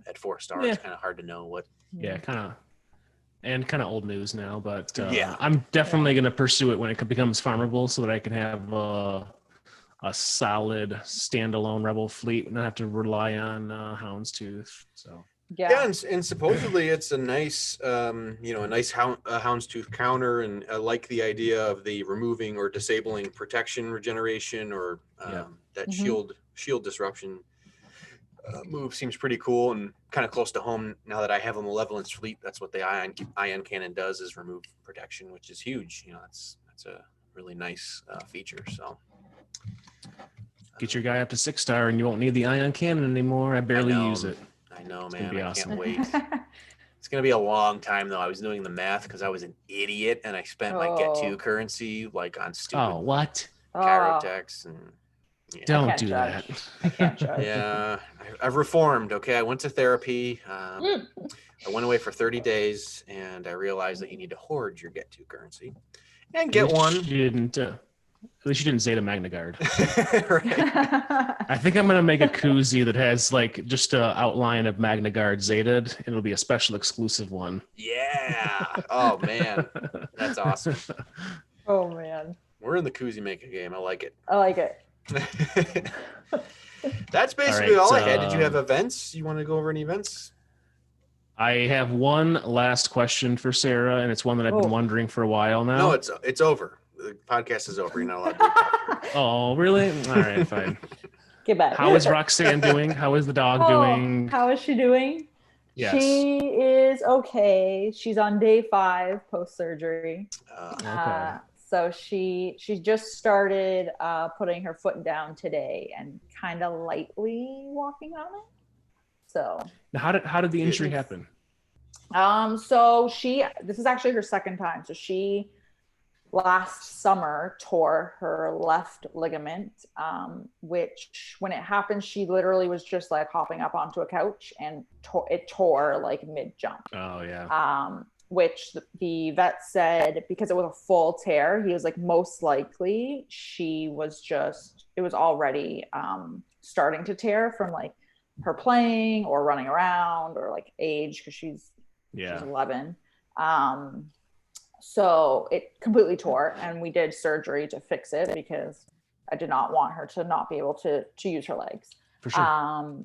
At 4-star, it's kind of hard to know what. Yeah, kind of old news now, but I'm definitely going to pursue it when it becomes farmable, so that I can have a solid standalone Rebel fleet and not have to rely on Houndstooth. So Yeah, and supposedly it's a nice, a nice houndstooth counter, and I like the idea of the removing or disabling protection regeneration or that Mhm. shield disruption move seems pretty cool and kind of close to home now that I have a Malevolence fleet. That's what the ion cannon does, is remove protection, which is huge. That's a really nice feature. So Get your guy up to 6-star, and you won't need the ion cannon anymore. I barely use it. I know, It's gonna man. be I awesome. can't wait. It's going to be a long time, though. I was doing the math because I was an idiot, and I spent my Get To currency on stupid what? Kyrotechs. And Don't do that. I can't judge. Yeah, I've reformed. Okay, I went to therapy. I went away for 30 days, and I realized that you need to hoard your Get To currency and get one. You didn't. At least you didn't Zeta Magna Guard. Right. I think I'm gonna make a koozie that has just an outline of Magna Guard Zetaed. It'll be a special exclusive one. Yeah. Oh man, that's awesome. Oh man. We're in the koozie maker game. I like it. I like it. That's basically all I had. Did you have events? You want to go over any events? I have one last question for Sarah, and it's one that I've been wondering for a while now. No, it's over. The podcast is over. You're not allowed to talk. Oh, really? All right, fine. Get back. How is Roxanne doing? How is the dog doing? How is she doing? Yes. She is okay. She's on day 5 post-surgery. Okay. So she just started putting her foot down today and kind of lightly walking on it. So Now, how did the injury happen? So this is actually her second time. So she last summer tore her left ligament, which when it happened, she literally was just hopping up onto a couch and it tore mid jump. Oh yeah. Which the vet said, because it was a full tear, he was most likely it was already starting to tear from her playing or running around or age, because she's 11. So it completely tore, and we did surgery to fix it because I did not want her to not be able to use her legs. For sure.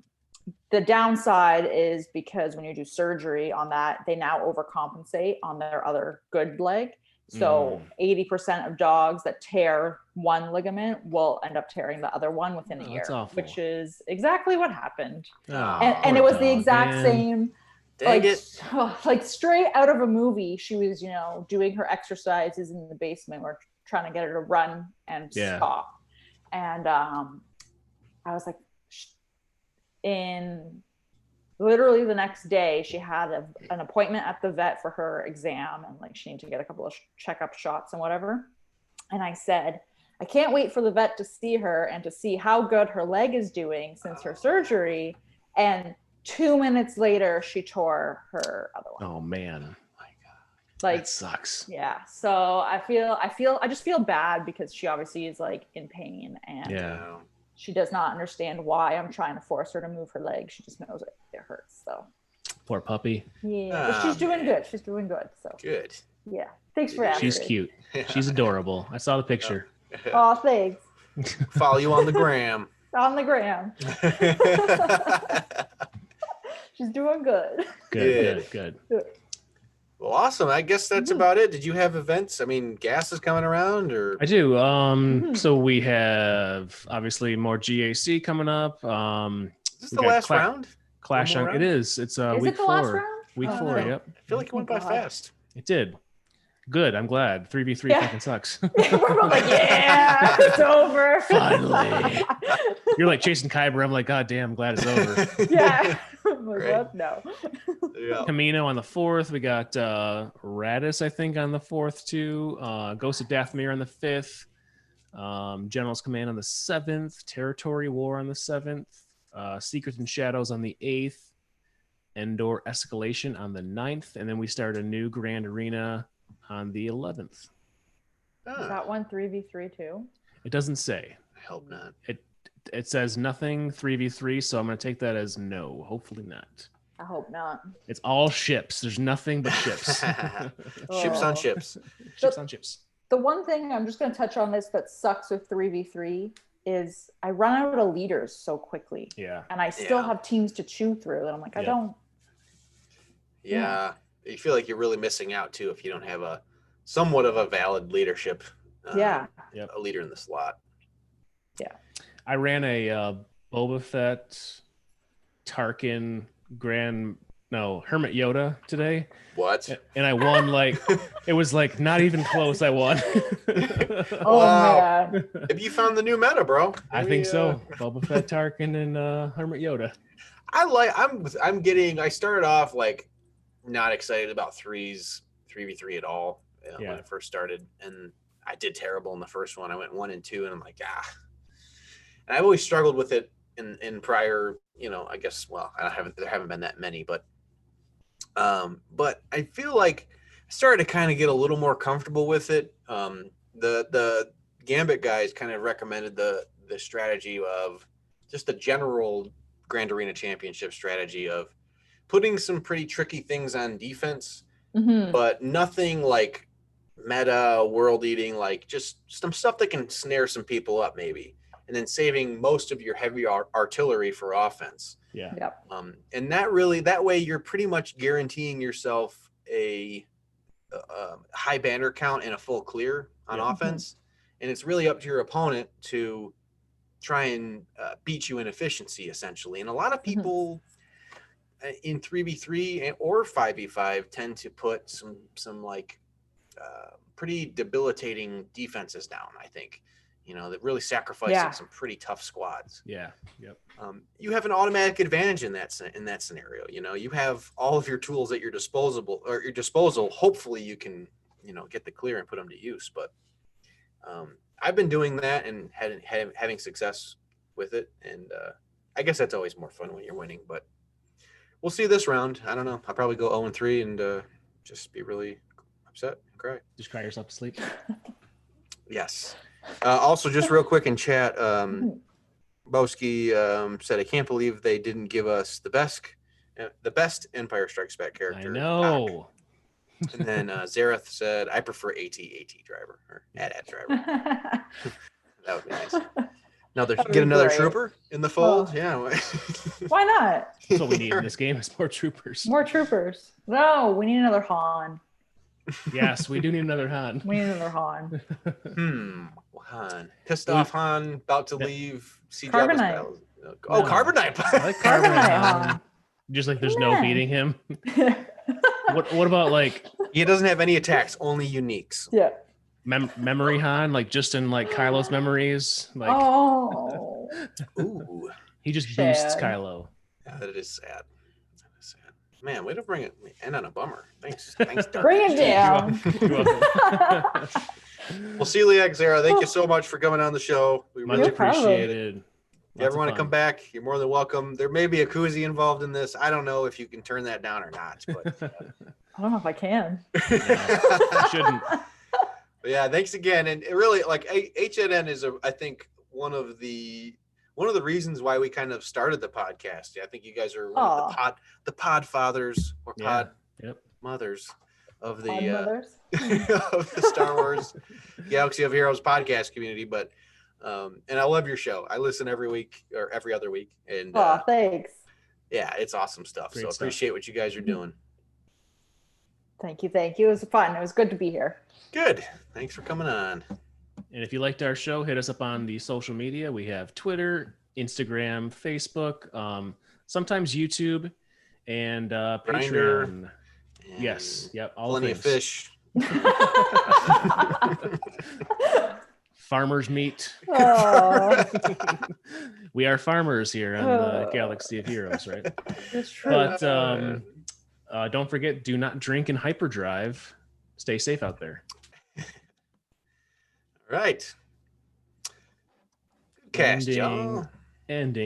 The downside is because when you do surgery on that, they now overcompensate on their other good leg. So 80% of dogs that tear one ligament will end up tearing the other one within a year, which is exactly what happened. And it was the exact same. Straight out of a movie. She was, doing her exercises in the basement. We're trying to get her to run and stop. And I was like, in literally the next day, she had an appointment at the vet for her exam, and she needed to get a couple of checkup shots and whatever. And I said, I can't wait for the vet to see her and to see how good her leg is doing since her surgery. And 2 minutes later, she tore her other one. Oh man. That sucks. Yeah. So I just feel bad because she obviously is in pain, and she does not understand why I'm trying to force her to move her leg. She just knows it hurts. So poor puppy. Yeah. But she's doing good. She's doing good. So good. Yeah. Thanks for asking. She's cute. She's adorable. I saw the picture. Oh, thanks. Follow you on the gram. On the gram. She's doing good. Good. Well, awesome. I guess that's about it. Did you have events? I mean, gas is coming around, or? I do. So we have obviously more GAC coming up. Is this the last round? Clash on. It is. It's week 4. Last round? Week 4. Yep. I feel like it went by fast. It did. Good. I'm glad. 3v3 fucking sucks. We're both yeah, it's over. Finally. You're like chasing Kyber. I'm like, God damn, I'm glad it's over. Yeah. What? No. Camino on the 4th. We got Radis, I think, on the 4th too. Ghost of Dathomir on the 5th. General's Command on the 7th. Territory War on the 7th. Secrets and Shadows on the 8th. Endor Escalation on the 9th. And then we start a new Grand Arena on the 11th. Is that one 3v3 too? It doesn't say. I hope not. It says nothing 3v3, so I'm going to take that as no. Hopefully not. I hope not. It's all ships. There's nothing but ships. Ships on ships. Ships on ships. The one thing I'm just going to touch on this that sucks with 3v3 is I run out of leaders so quickly. Yeah. And I still have teams to chew through. And I'm like, I don't Yeah. You feel like you're really missing out too if you don't have a somewhat of a valid leadership. Yeah. A leader in the slot. I ran a Boba Fett, Tarkin, Hermit Yoda today. What? And I won it was not even close. I won. Oh Wow. man. Have you found the new meta, bro? I think so. Boba Fett, Tarkin, and Hermit Yoda. I started off not excited about 3v3 at all when it first started, and I did terrible in the first one. I went 1 and 2, and I'm like, and I've always struggled with it in prior, I guess, there haven't been that many, but I feel like I started to kind of get a little more comfortable with it. The Gambit guys kind of recommended the strategy of just a general Grand Arena Championship strategy of putting some pretty tricky things on defense, but nothing like meta, world eating, just some stuff that can snare some people up maybe, and then saving most of your heavy artillery for offense. Yeah. Yep. And that way you're pretty much guaranteeing yourself a high banner count and a full clear on offense. And it's really up to your opponent to try and beat you in efficiency, essentially. And a lot of people in 3v3 or 5v5 tend to put some pretty debilitating defenses down, I think. That really sacrificing some pretty tough squads. Yeah. Yep. You have an automatic advantage in that scenario. You have all of your tools at your disposal. Hopefully you can, get the clear and put them to use. But I've been doing that and having success with it. And I guess that's always more fun when you're winning. But we'll see this round. I don't know. I'll probably go 0-3 and just be really upset and cry. Just cry yourself to sleep. Yes. Also, just real quick in chat, Boski said, "I can't believe they didn't give us the best Empire Strikes Back character." I know. And then Zareth said, "I prefer AT driver or AT driver." That would be nice. Now That'd get be another great. trooper in the fold. Oh. Yeah. Why not? That's what we need in this game is more troopers. More troopers. No, we need another Han. Yes, we do need another Han. We need another Han. Han. Pissed off Han, about to leave. Carbonite. Oh, Carbonite. I like Carbonite Han. Just there's no beating him. What about He doesn't have any attacks, only uniques. Yeah. memory Han, just in Kylo's memories? Oh. Ooh. He just Sad. boosts Kylo. Yeah, that is sad. Man, way to bring it end on a bummer. Thanks, Dark. Bring it down. You're welcome. Well, Celiac, Zara, thank you so much for coming on the show. We Much really problem. appreciated. If you ever want to come back, you're more than welcome. There may be a koozie involved in this. I don't know if you can turn that down or not. But I don't know if I can. I shouldn't. But yeah, thanks again. And it really, HNN is, I think, one of the reasons why we kind of started the podcast. I think you guys are one of the pod fathers or pod mothers of the of the Star Wars Galaxy of Heroes podcast community. But and I love your show. I listen every week or every other week. And Thanks. Yeah, it's awesome stuff. Great so stuff. appreciate what you guys are doing. Thank you. It was fun. It was good to be here. Good. Thanks for coming on. And if you liked our show, hit us up on the social media. We have Twitter, Instagram, Facebook, sometimes YouTube, and Patreon. Yes. Yep. All Plenty things. of fish. Farmers meat. Oh, We are farmers here on the Galaxy of Heroes, right? it's true. But don't forget, do not drink and hyperdrive. Stay safe out there. All right. Good cast, y'all. Ending.